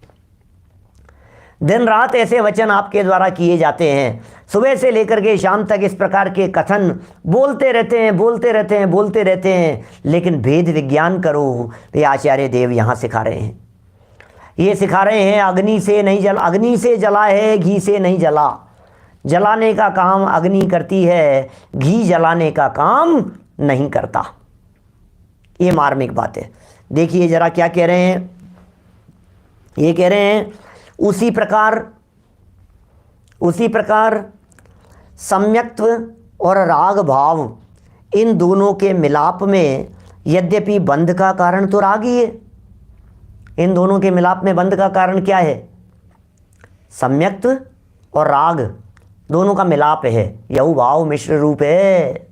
दिन रात ऐसे वचन आपके द्वारा किए जाते हैं, सुबह से लेकर के शाम तक इस प्रकार के कथन बोलते रहते हैं, बोलते रहते हैं, बोलते रहते हैं। लेकिन भेद विज्ञान करो, ये आचार्य देव यहाँ सिखा रहे हैं। ये सिखा रहे हैं अग्नि से नहीं जला, अग्नि से जला है, घी से नहीं जला। जलाने का काम अग्नि करती है, घी जलाने का काम नहीं करता। ये मार्मिक बात है। देखिए जरा क्या कह रहे हैं। ये कह रहे हैं उसी प्रकार सम्यक्त्व और राग भाव, इन दोनों के मिलाप में यद्यपि बंध का कारण तो राग ही है। इन दोनों के मिलाप में बंध का कारण क्या है? सम्यक्त्व और राग, दोनों का मिलाप है। यहू भाव मिश्र रूप है।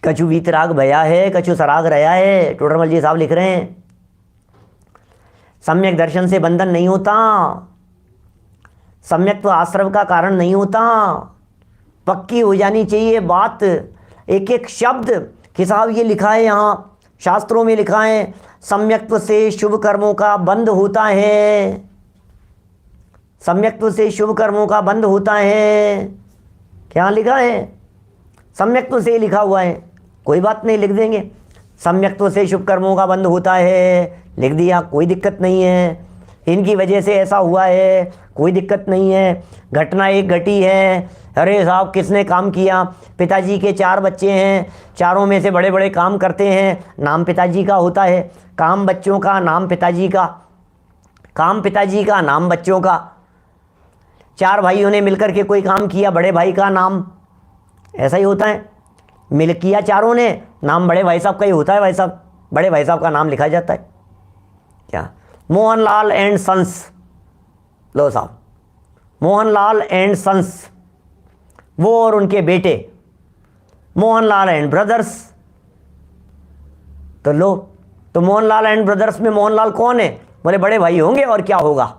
कछु वीतराग भया है, कछु सराग रया है, टोडरमल जी साहब लिख रहे हैं। सम्यक दर्शन से बंधन नहीं होता, सम्यक तो आश्रव का कारण नहीं होता। पक्की हो जानी चाहिए बात, एक एक शब्द कि साहब ये लिखा है, यहाँ शास्त्रों में लिखा है सम्यक्त्व से शुभ कर्मों का बंध होता है। सम्यक्त्व से शुभ कर्मों का बंध होता है। क्या लिखा है? सम्यक्त्व से लिखा हुआ है, कोई बात नहीं, लिख देंगे। सम्यक्त्व से शुभ कर्मों का बंध होता है, लिख दिया, कोई दिक्कत नहीं है। इनकी वजह से ऐसा हुआ है, कोई दिक्कत नहीं है। घटना एक घटी है, अरे साहब किसने काम किया? पिताजी के 4 बच्चे हैं, चारों में से बड़े बड़े काम करते हैं, नाम पिताजी का होता है। काम बच्चों का, नाम पिताजी का। काम पिताजी का, नाम बच्चों का। 4 भाइयों ने मिलकर के कोई काम किया, बड़े भाई का नाम, ऐसा ही होता है। मिल किया चारों ने, नाम बड़े भाई साहब का ही होता है। भाई साहब, बड़े भाई साहब का नाम लिखा जाता है। क्या? मोहनलाल एंड सन्स, लो साहब, मोहनलाल एंड सन्स, वो और उनके बेटे, मोहनलाल एंड ब्रदर्स। तो लो, तो मोहनलाल एंड ब्रदर्स में मोहनलाल कौन है? बोले बड़े भाई होंगे, और क्या होगा?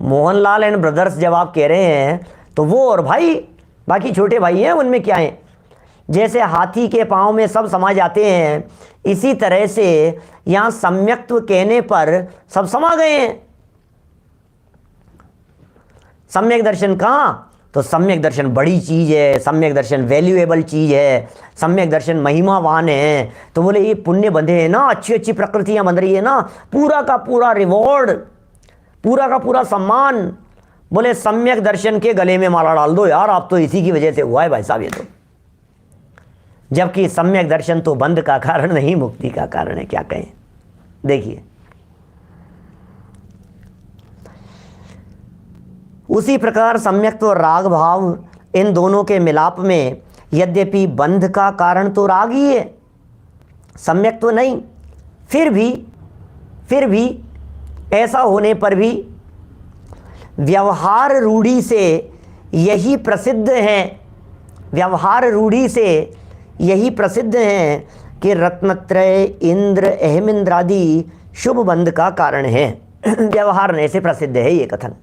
मोहनलाल एंड ब्रदर्स जब आप कह रहे हैं तो वो और भाई, बाकी छोटे भाई हैं, उनमें क्या है? जैसे हाथी के पाँव में सब समा जाते हैं, इसी तरह से यहाँ सम्यक्त्व कहने पर सब समा गए हैं। सम्यक दर्शन कहाँ? तो सम्यक दर्शन बड़ी चीज़ है, सम्यक दर्शन वैल्यूएबल चीज़ है, सम्यक दर्शन महिमावान है। तो बोले ये पुण्य बंधे हैं ना, अच्छी अच्छी प्रकृतियाँ बन रही है ना, पूरा का पूरा रिवॉर्ड, पूरा का पूरा सम्मान। बोले सम्यक दर्शन के गले में माला डाल दो यार, आप तो इसी की वजह से हुआ है भाई साहब ये तो। जबकि सम्यक दर्शन तो बंध का कारण नहीं, मुक्ति का कारण है। क्या कहें? देखिए, उसी प्रकार सम्यक्त्व और राग भाव, इन दोनों के मिलाप में यद्यपि बंध का कारण तो राग ही है, सम्यक्त्व नहीं, फिर भी ऐसा होने पर भी व्यवहार रूढ़ी से यही प्रसिद्ध है, व्यवहार रूढ़ी से यही प्रसिद्ध है कि रत्नत्रय, इंद्र, अहमिंद्रादि शुभ बंध का कारण है। व्यवहार ने से प्रसिद्ध है ये कथन।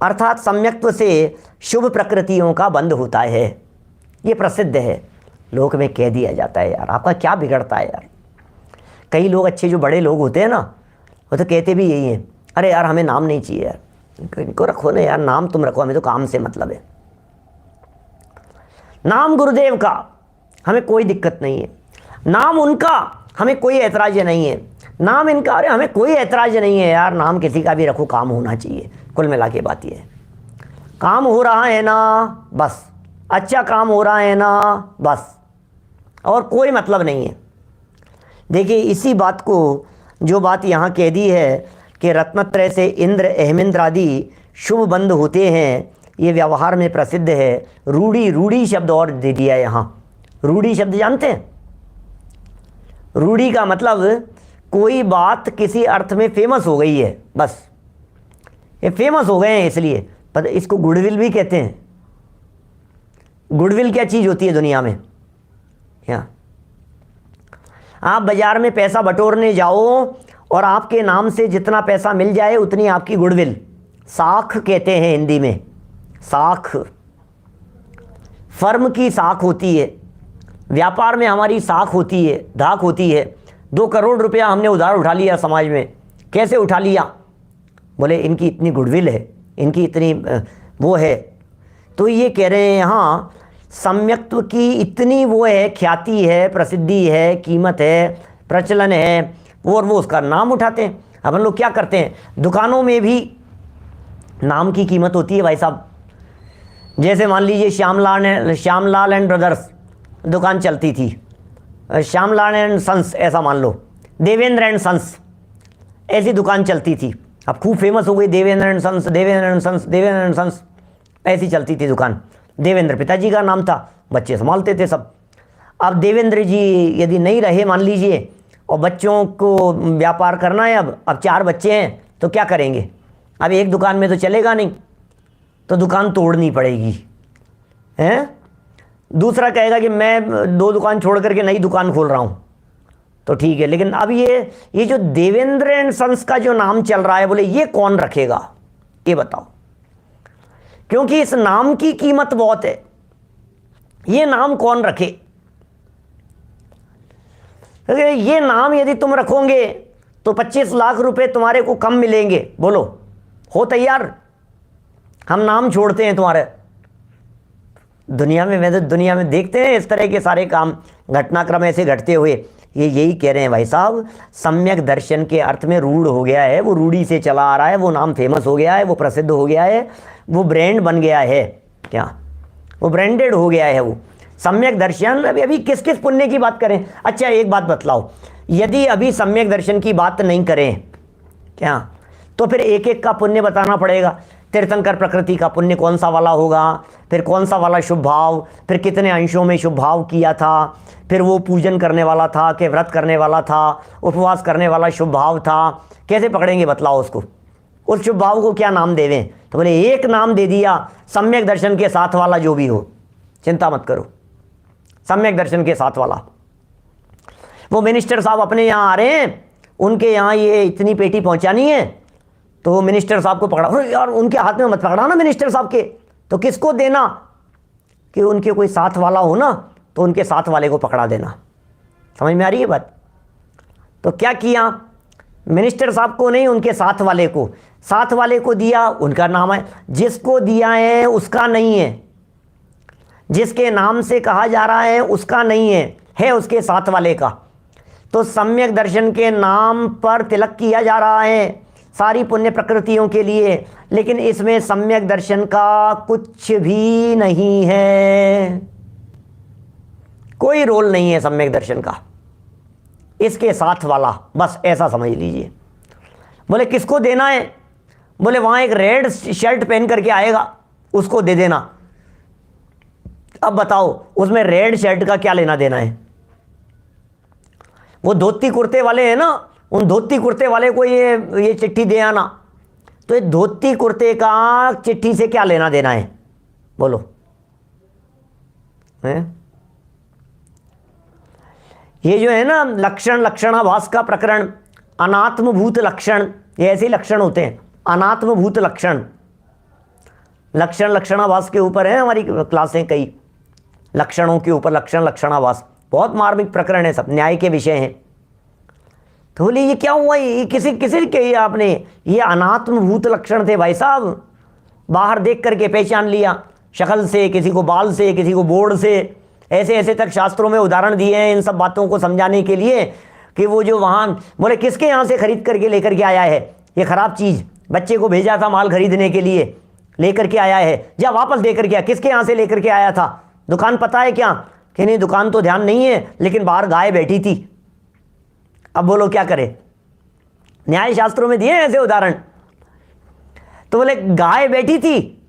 अर्थात सम्यक्त्व से शुभ प्रकृतियों का बंध होता है, ये प्रसिद्ध है। लोक में कह दिया जाता है यार, आपका क्या बिगड़ता है यार। कई लोग अच्छे जो बड़े लोग होते हैं ना, वो तो कहते भी यही हैं, अरे यार हमें नाम नहीं चाहिए यार, इनको रखो ना यार, नाम तुम रखो, हमें तो काम से मतलब है। नाम गुरुदेव का हमें कोई दिक्कत नहीं है, नाम उनका हमें कोई ऐतराज नहीं है, नाम इनका अरे हमें कोई ऐतराज नहीं है यार, नाम किसी का भी रखो, काम होना चाहिए। कुल मिला के बात ये है, काम हो रहा है ना बस, अच्छा काम हो रहा है ना बस, और कोई मतलब नहीं है। देखिए इसी बात को, जो बात यहाँ कह दी है कि रत्नत्रय से इंद्र, अहमिंद्र आदि शुभ बंध होते हैं, ये व्यवहार में प्रसिद्ध है। रूढ़ी, रूढ़ी शब्द और दे दिया यहाँ। रूढ़ी शब्द जानते हैं? रूढ़ी का मतलब कोई बात किसी अर्थ में फेमस हो गई है, बस ये फेमस हो गए हैं इसलिए। पर इसको गुडविल भी कहते हैं। गुडविल क्या चीज़ होती है दुनिया में? क्या आप बाजार में पैसा बटोरने जाओ और आपके नाम से जितना पैसा मिल जाए उतनी आपकी गुडविल, साख कहते हैं हिंदी में, साख। फर्म की साख होती है, व्यापार में हमारी साख होती है, धाक होती है। 2 करोड़ रुपया हमने उधार उठा लिया समाज में। कैसे उठा लिया? बोले इनकी इतनी गुडविल है, इनकी इतनी वो है। तो ये कह रहे हैं यहाँ सम्यक्त्व की इतनी वो है, ख्याति है, प्रसिद्धि है, कीमत है, प्रचलन है, और वो उसका नाम उठाते हैं। अपन लोग क्या करते हैं, दुकानों में भी नाम की कीमत होती है भाई साहब। जैसे मान लीजिए श्यामलाल एंड ब्रदर्स दुकान चलती थी, श्यामलाल एंड सन्स ऐसा मान लो, देवेंद्र एंड सन्स ऐसी दुकान चलती थी। अब खूब फेमस हो गई Devendra and sons, Devendra and sons, Devendra and sons, ऐसी चलती थी दुकान। देवेंद्र पिताजी का नाम था, बच्चे संभालते थे सब। अब देवेंद्र जी यदि नहीं रहे मान लीजिए, और बच्चों को व्यापार करना है, अब 4 बच्चे हैं तो क्या करेंगे? अब एक दुकान में तो चलेगा नहीं, तो दुकान तोड़नी पड़ेगी, हैं? दूसरा कहेगा कि मैं 2 दुकान छोड़ करके नई दुकान खोल रहा हूँ, तो ठीक है। लेकिन अब ये जो देवेंद्र एंड सन्स का जो नाम चल रहा है, बोले ये कौन रखेगा? ये बताओ। क्योंकि इस नाम की कीमत बहुत है, ये नाम कौन रखे? ये नाम यदि तुम रखोगे तो 25 लाख रुपए तुम्हारे को कम मिलेंगे। बोलो, हो तैयार? हम नाम छोड़ते हैं तुम्हारे। दुनिया में देखते हैं इस तरह के सारे काम, घटनाक्रम ऐसे घटते हुए। ये यही कह रहे हैं भाई साहब, सम्यक दर्शन के अर्थ में रूढ़ हो गया है, वो रूढ़ी से चला आ रहा है, वो नाम फेमस हो गया है, वो प्रसिद्ध हो गया है, वो ब्रांड बन गया है। क्या? वो ब्रांडेड हो गया है वो सम्यक दर्शन। अभी किस किस पुण्य की बात करें? अच्छा एक बात बतलाओ, यदि अभी सम्यक दर्शन की बात नहीं करें क्या, तो फिर एक एक का पुण्य बताना पड़ेगा। तीर्थंकर प्रकृति का पुण्य कौन सा वाला होगा, फिर कौन सा वाला शुभ भाव, फिर कितने अंशों में शुभ भाव किया था, फिर वो पूजन करने वाला था कि व्रत करने वाला था, उपवास करने वाला शुभ भाव था, कैसे पकड़ेंगे बतलाओ उसको? उस शुभ भाव को क्या नाम देवें? तो बोले एक नाम दे दिया, सम्यक दर्शन के साथ वाला जो भी हो, चिंता मत करो, सम्यक दर्शन के साथ वाला। वो मिनिस्टर साहब अपने यहाँ आ रहे हैं, उनके यहाँ ये इतनी पेटी पहुँचानी है, तो मिनिस्टर साहब को पकड़ा, यार उनके हाथ में मत पकड़ाना मिनिस्टर साहब के, तो किसको देना? कि उनके कोई साथ वाला हो ना तो उनके साथ वाले को पकड़ा देना। समझ में आ रही है बात? तो क्या किया, मिनिस्टर साहब को नहीं, उनके साथ वाले को दिया, उनका नाम है, जिसको दिया है उसका नहीं है, जिसके नाम से कहा जा रहा है उसका नहीं है उसके साथ वाले का। तो सम्यक दर्शन के नाम पर तिलक किया जा रहा है सारी पुण्य प्रकृतियों के लिए, लेकिन इसमें सम्यक दर्शन का कुछ भी नहीं है, कोई रोल नहीं है सम्यक दर्शन का, इसके साथ वाला, बस ऐसा समझ लीजिए। बोले किसको देना है? बोले वहाँ एक रेड शर्ट पहन करके आएगा, उसको दे देना। अब बताओ उसमें रेड शर्ट का क्या लेना देना है? वो धोती कुर्ते वाले हैं ना, उन धोती कुर्ते वाले को ये चिट्ठी दे आना। तो ये धोती कुर्ते का चिट्ठी से क्या लेना देना है? बोलो है? ये जो है ना लक्षणाभास का प्रकरण, अनात्मभूत लक्षण, ये ऐसे ही लक्षण होते हैं, अनात्मभूत लक्षणाभास के ऊपर है हमारी क्लासें, कई लक्षणों के ऊपर लक्षणाभास, बहुत मार्मिक प्रकरण है, सब न्याय के विषय हैं। तो बोले ये क्या हुआ, ये किसी के आपने ये अनात्मभूत लक्षण थे भाई साहब, बाहर देख करके पहचान लिया, शक्ल से, किसी को बाल से, किसी को बोर्ड से, ऐसे ऐसे तक शास्त्रों में उदाहरण दिए हैं इन सब बातों को समझाने के लिए कि वो जो वहाँ, बोले किसके यहाँ से खरीद करके लेकर के आया है ये ख़राब चीज़, बच्चे को भेजा था माल खरीदने के लिए, लेकर के आया है, जा वापस लेकर के आ। किसके यहाँ से लेकर के आया था? दुकान पता है क्या? कि नहीं दुकान तो ध्यान नहीं है, लेकिन बाहर गाय बैठी थी। अब बोलो क्या करे? न्याय शास्त्रों में दिए ऐसे उदाहरण। तो बोले गाय बैठी थी,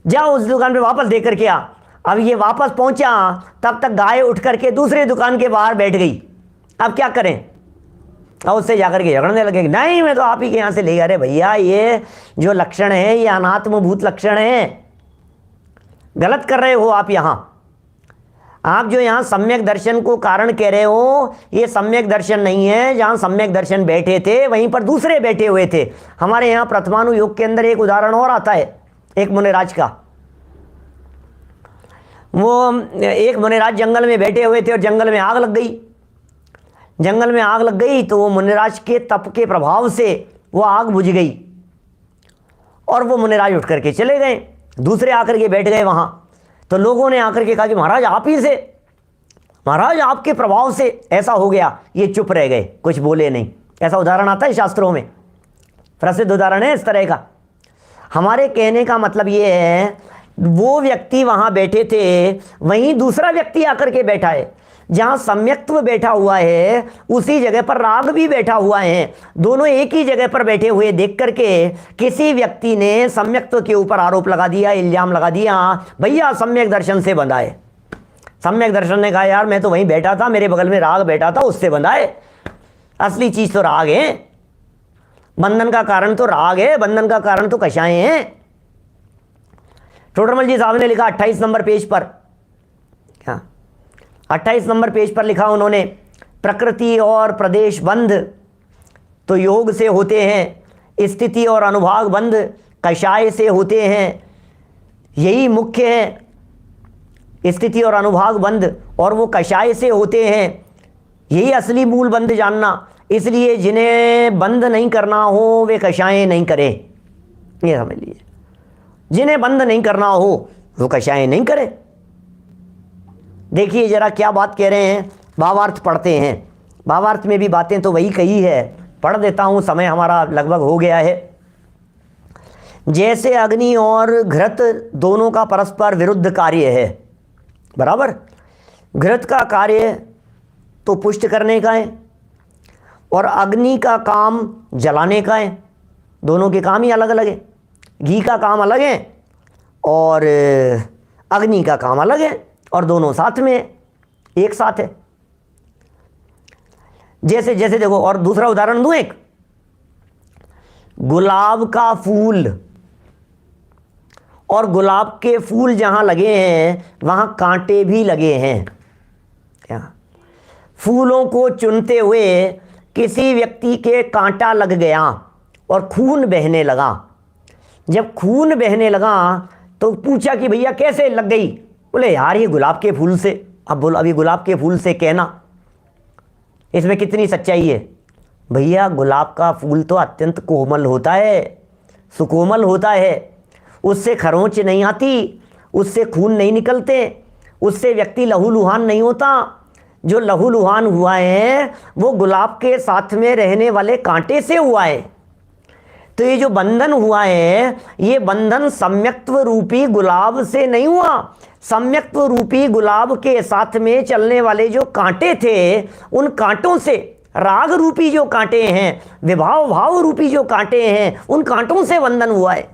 जा उस दुकान पे वापस लेकर के आ। अब ये वापस पहुंचा, तब तक गाय उठ करके दूसरे दुकान के बाहर बैठ गई। अब क्या करें? अब उससे जाकर के झगड़ने लगे, नहीं मैं तो आप ही के यहाँ से ले गया। अरे भैया ये जो लक्षण है ये अनात्मभूत लक्षण है, गलत कर रहे हो आप। यहाँ आप जो यहाँ सम्यक दर्शन को कारण कह रहे हो, ये सम्यक दर्शन नहीं है। जहाँ सम्यक दर्शन बैठे थे वहीं पर दूसरे बैठे हुए थे। हमारे यहाँ प्रथमानुयोग के अंदर एक उदाहरण और आता है, एक मुनिराज का। वो एक मुनिराज जंगल में बैठे हुए थे और जंगल में आग लग गई। जंगल में आग लग गई तो वो मुनिराज के तप के प्रभाव से वो आग बुझ गई और वो मुनिराज उठ करके चले गए, दूसरे आकर के बैठ गए वहाँ। तो लोगों ने आकर के कहा कि महाराज आप ही से, महाराज आपके प्रभाव से ऐसा हो गया। ये चुप रह गए, कुछ बोले नहीं। ऐसा उदाहरण आता है शास्त्रों में, प्रसिद्ध उदाहरण है इस तरह का। हमारे कहने का मतलब ये है, वो व्यक्ति वहाँ बैठे थे, वहीं दूसरा व्यक्ति आकर के बैठा है। जहाँ सम्यक्त्व बैठा हुआ है उसी जगह पर राग भी बैठा हुआ है। दोनों एक ही जगह पर बैठे हुए देख करके किसी व्यक्ति ने सम्यक्त्व के ऊपर आरोप लगा दिया, इल्जाम लगा दिया, भैया सम्यक दर्शन से बंधा है। सम्यक दर्शन ने कहा यार मैं तो वहीं बैठा था, मेरे बगल में राग बैठा था, उससे बंधा है। असली चीज तो राग है, बंधन का कारण तो राग है, बंधन का कारण तो कषाय हैं। टोडरमल जी साहब ने लिखा 28 नंबर पेज पर, क्या 28 नंबर पेज पर लिखा उन्होंने, प्रकृति और प्रदेश बंध तो योग से होते हैं, स्थिति और अनुभाग बंध कषाय से होते हैं। यही मुख्य है, स्थिति और अनुभाग बंध, और वो कषाय से होते हैं। यही असली मूल बंध जानना। इसलिए जिन्हें बंद नहीं करना हो वे कषाय नहीं करें, ये समझ लीजिए। जिन्हें बंद नहीं करना हो वो कषाय नहीं करें। देखिए जरा क्या बात कह रहे हैं, भावार्थ पढ़ते हैं। भावार्थ में भी बातें तो वही कही है, पढ़ देता हूँ, समय हमारा लगभग हो गया है। जैसे अग्नि और घृत दोनों का परस्पर विरुद्ध कार्य है, बराबर। घृत का कार्य तो पुष्ट करने का है और अग्नि का काम जलाने का है। दोनों के काम ही अलग अलग है। घी का काम अलग है और अग्नि का काम अलग है, और दोनों साथ में एक साथ है। जैसे जैसे देखो, और दूसरा उदाहरण दूं एक, गुलाब का फूल, और गुलाब के फूल जहां लगे हैं वहां कांटे भी लगे हैं। क्या फूलों को चुनते हुए किसी व्यक्ति के कांटा लग गया और खून बहने लगा। जब खून बहने लगा तो पूछा कि भैया कैसे लग गई, बोले यार ये गुलाब के फूल से, अब बोलो अभी गुलाब के फूल से कहना इसमें कितनी सच्चाई है? भैया गुलाब का फूल तो अत्यंत कोमल होता है, सुकोमल होता है, उससे खरोंच नहीं आती, उससे खून नहीं निकलते, उससे व्यक्ति लहूलुहान नहीं होता। जो लहूलुहान हुआ है वो गुलाब के साथ में रहने वाले कांटे से हुआ है। तो ये जो बंधन हुआ है ये बंधन सम्यक्त्व रूपी गुलाब से नहीं हुआ, सम्यक्त्व रूपी गुलाब के साथ में चलने वाले जो कांटे थे उन कांटों से, राग रूपी जो कांटे हैं, विभाव भाव रूपी जो कांटे हैं, उन कांटों से बंधन हुआ है।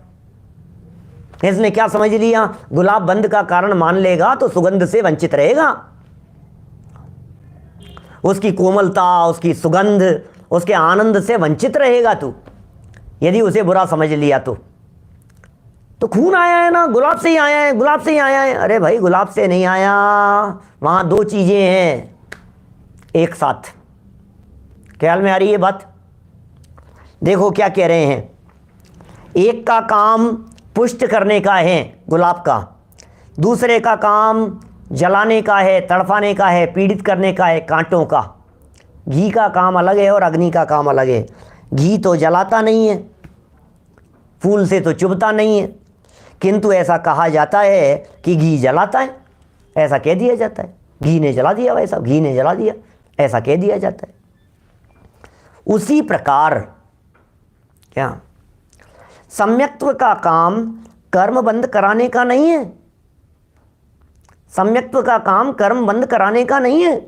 इसने क्या समझ लिया? गुलाब बंध का कारण मान लेगा तो सुगंध से वंचित रहेगा, उसकी कोमलता, उसकी सुगंध, उसके आनंद से वंचित रहेगा तू, यदि उसे बुरा समझ लिया तो खून आया है ना, गुलाब से ही आया है, गुलाब से ही आया है। अरे भाई गुलाब से नहीं आया, वहां दो चीजें हैं एक साथ। ख्याल में आ रही है बात? देखो क्या कह रहे हैं, एक का काम पुष्ट करने का है गुलाब का, दूसरे का काम जलाने का है, तड़पाने का है, पीड़ित करने का है कांटों का। घी का काम अलग है और अग्नि का काम अलग है। घी तो जलाता नहीं है, फूल से तो चुभता नहीं है, किंतु ऐसा कहा जाता है कि घी जलाता है, ऐसा कह दिया जाता है। घी ने जला दिया, वैसा घी ने जला दिया, ऐसा कह दिया जाता है। उसी प्रकार क्या सम्यक्त्व का काम कर्म बंद कराने का नहीं है, सम्यक्त्व का काम कर्म बंद कराने का नहीं है।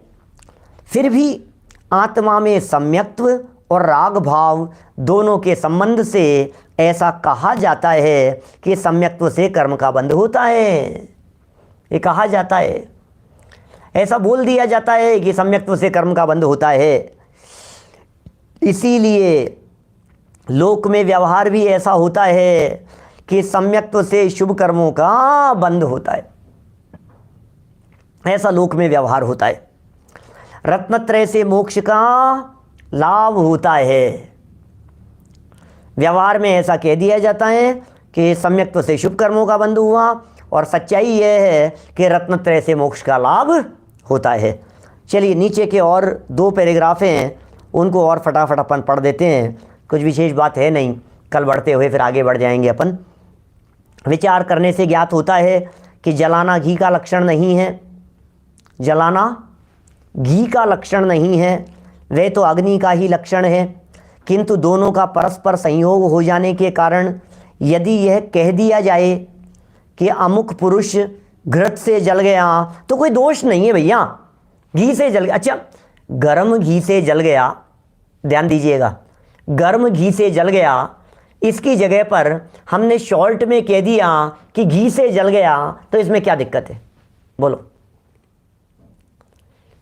फिर भी आत्मा में सम्यक्त्व और राग भाव दोनों के संबंध से ऐसा कहा जाता है कि सम्यक्त्व से कर्म का बंध होता है। ये कहा जाता है, ऐसा बोल दिया जाता है कि सम्यक्त्व से कर्म का बंध होता है। इसीलिए लोक में व्यवहार भी ऐसा होता है कि सम्यक्त्व से शुभ कर्मों का बंध होता है, ऐसा लोक में व्यवहार होता है। रत्नत्रय से मोक्ष का लाभ होता है, व्यवहार में ऐसा कह दिया जाता है कि सम्यक्त्व से शुभ कर्मों का बंध हुआ, और सच्चाई यह है कि रत्नत्रय से मोक्ष का लाभ होता है। चलिए नीचे के और दो पैराग्राफ हैं, उनको और फटाफट अपन पढ़ देते हैं, कुछ विशेष बात है नहीं, कल बढ़ते हुए फिर आगे बढ़ जाएंगे अपन। विचार करने से ज्ञात होता है कि जलाना घी का लक्षण नहीं है, जलाना घी का लक्षण नहीं है, वह तो अग्नि का ही लक्षण है। किंतु दोनों का परस्पर संयोग हो जाने के कारण यदि यह कह दिया जाए कि अमुक पुरुष घृत से जल गया तो कोई दोष नहीं है भैया। घी से जल गया, अच्छा गर्म घी से जल गया, ध्यान दीजिएगा, गर्म घी से जल गया, इसकी जगह पर हमने शॉर्ट में कह दिया कि घी से जल गया, तो इसमें क्या दिक्कत है बोलो?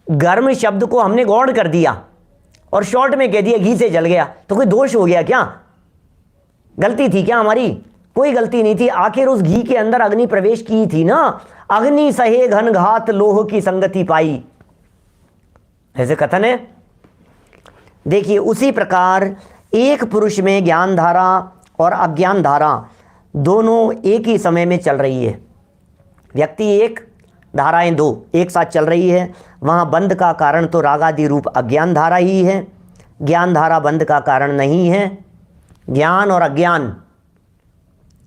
गर्म शब्द को हमने गौण कर दिया और शॉर्ट में कह दिया घी से जल गया, तो कोई दोष हो गया क्या? गलती थी क्या हमारी? कोई गलती नहीं थी। आखिर उस घी के अंदर अग्नि प्रवेश की थी ना, अग्नि सहे घन घात लोह की संगति पाई, ऐसे कथन है। देखिए उसी प्रकार एक पुरुष में ज्ञान धारा और अज्ञान धारा दोनों एक ही समय में चल रही है। व्यक्ति एक, धाराएं दो एक साथ चल रही है, वहाँ बंध का कारण तो रागादि रूप अज्ञान धारा ही है, ज्ञान धारा बंध का कारण नहीं है। ज्ञान और अज्ञान,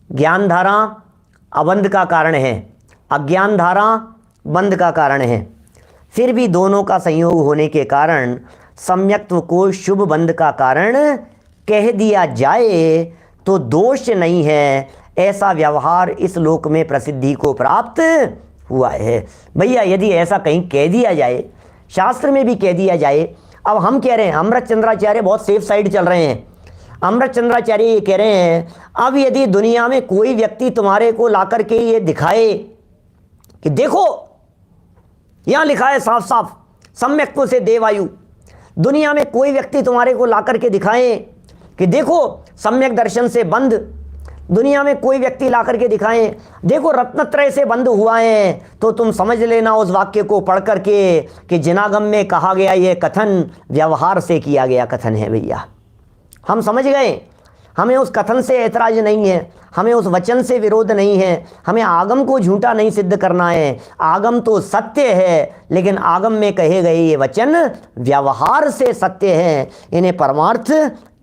ज्ञान धारा अबंध का कारण है, अज्ञान धारा बंध का कारण है। फिर भी दोनों का संयोग होने के कारण सम्यक्त्व को शुभ बंध का कारण कह दिया जाए तो दोष नहीं है। ऐसा व्यवहार इस लोक में प्रसिद्धि को प्राप्त हुआ है। भैया यदि ऐसा कहीं कह दिया जाए, शास्त्र में भी कह दिया जाए, अब हम कह रहे हैं, अमृत चंद्राचार्य बहुत सेफ साइड चल रहे हैं। अमृत चंद्राचार्य ये कह रहे हैं, अब यदि दुनिया में कोई व्यक्ति तुम्हारे को लाकर के ये दिखाए कि देखो यहां लिखा है साफ साफ सम्यक्त्व से देवायु, दुनिया में कोई व्यक्ति तुम्हारे को लाकर के दिखाए कि देखो सम्यक दर्शन से बंध, दुनिया में कोई व्यक्ति लाकर के दिखाएं देखो रत्नत्रय से बंध हुआ है, तो तुम समझ लेना उस वाक्य को पढ़ करके कि जिनागम में कहा गया यह कथन व्यवहार से किया गया कथन है। भैया हम समझ गए, हमें उस कथन से ऐतराज नहीं है, हमें उस वचन से विरोध नहीं है, हमें आगम को झूठा नहीं सिद्ध करना है। आगम तो सत्य है, लेकिन आगम में कहे गए ये वचन व्यवहार से सत्य है, इन्हें परमार्थ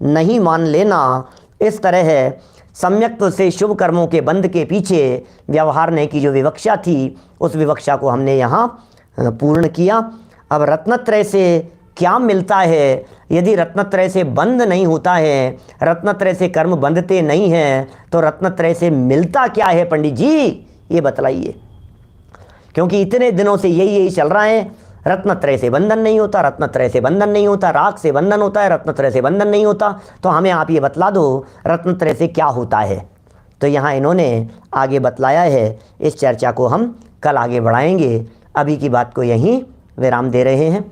नहीं मान लेना। इस तरह है सम्यक्त्व से शुभ कर्मों के बंध के पीछे व्यवहार ने की जो विवक्षा थी, उस विवक्षा को हमने यहाँ पूर्ण किया। अब रत्नत्रय से क्या मिलता है? यदि रत्नत्रय से बंध नहीं होता है, रत्नत्रय से कर्म बंधते नहीं हैं, तो रत्नत्रय से मिलता क्या है पंडित जी, ये बतलाइए। क्योंकि इतने दिनों से यही चल रहा है, रत्नत्रय से बंधन नहीं होता, रत्नत्रय से बंधन नहीं होता, राग से बंधन होता है, रत्नत्रय से बंधन नहीं होता। तो हमें आप ये बतला दो रत्नत्रय से क्या होता है। तो यहाँ इन्होंने आगे बतलाया है, इस चर्चा को हम कल आगे बढ़ाएंगे। अभी की बात को यहीं विराम दे रहे हैं।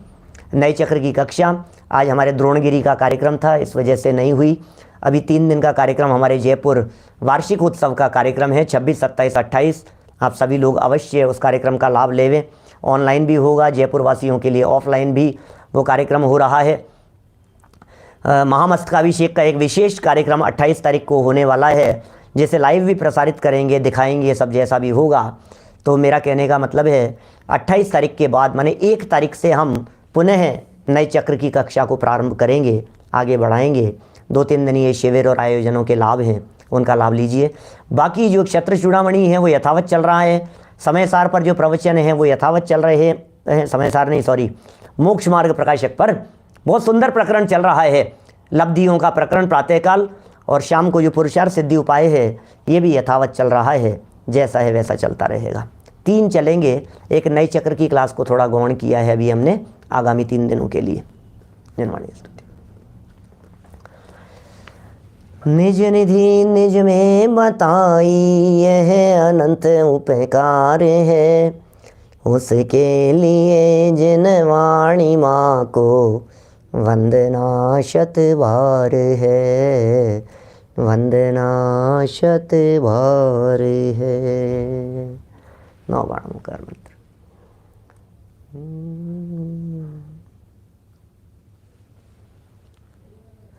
नए चक्र की कक्षा आज हमारे द्रोणगिरी का कार्यक्रम था, इस वजह से नहीं हुई। अभी 3 दिन का कार्यक्रम हमारे जयपुर वार्षिक उत्सव का कार्यक्रम है, 26, 27, 28। आप सभी लोग अवश्य उस कार्यक्रम का लाभ लेवें। ऑनलाइन भी होगा, जयपुर वासियों के लिए ऑफलाइन भी वो कार्यक्रम हो रहा है। महामस्तकाभिषेक का एक विशेष कार्यक्रम 28 तारीख को होने वाला है, जिसे लाइव भी प्रसारित करेंगे, दिखाएंगे, सब जैसा भी होगा। तो मेरा कहने का मतलब है 28 तारीख के बाद माने 1 तारीख से हम पुनः नए चक्र की कक्षा को प्रारंभ करेंगे, आगे बढ़ाएंगे। 2-3 दिन ये शिविर और आयोजनों के लाभ हैं, उनका लाभ लीजिए। बाकी जो क्षत्र चूड़ामणि है वो यथावत चल रहा है। समय सार पर जो प्रवचन है वो यथावत चल रहे हैं, समय सार नहीं सॉरी, मोक्ष मार्ग प्रकाशक पर बहुत सुंदर प्रकरण चल रहा है। लब्धियों का प्रकरण प्रातःकाल और शाम को जो पुरुषार्थ सिद्धि उपाय है ये भी यथावत चल रहा है, जैसा है वैसा चलता रहेगा। 3 चलेंगे। एक नए चक्र की क्लास को थोड़ा गौण किया है अभी हमने आगामी 3 दिनों के लिए। निर्वाणी स्तुति। निज निधि निज में बताई यह अनंत उपकार है, उसके लिए जिन वाणी माँ को वंदना शत बार है, वंदना शत बार है। 9 बार ओंकार मंत्र।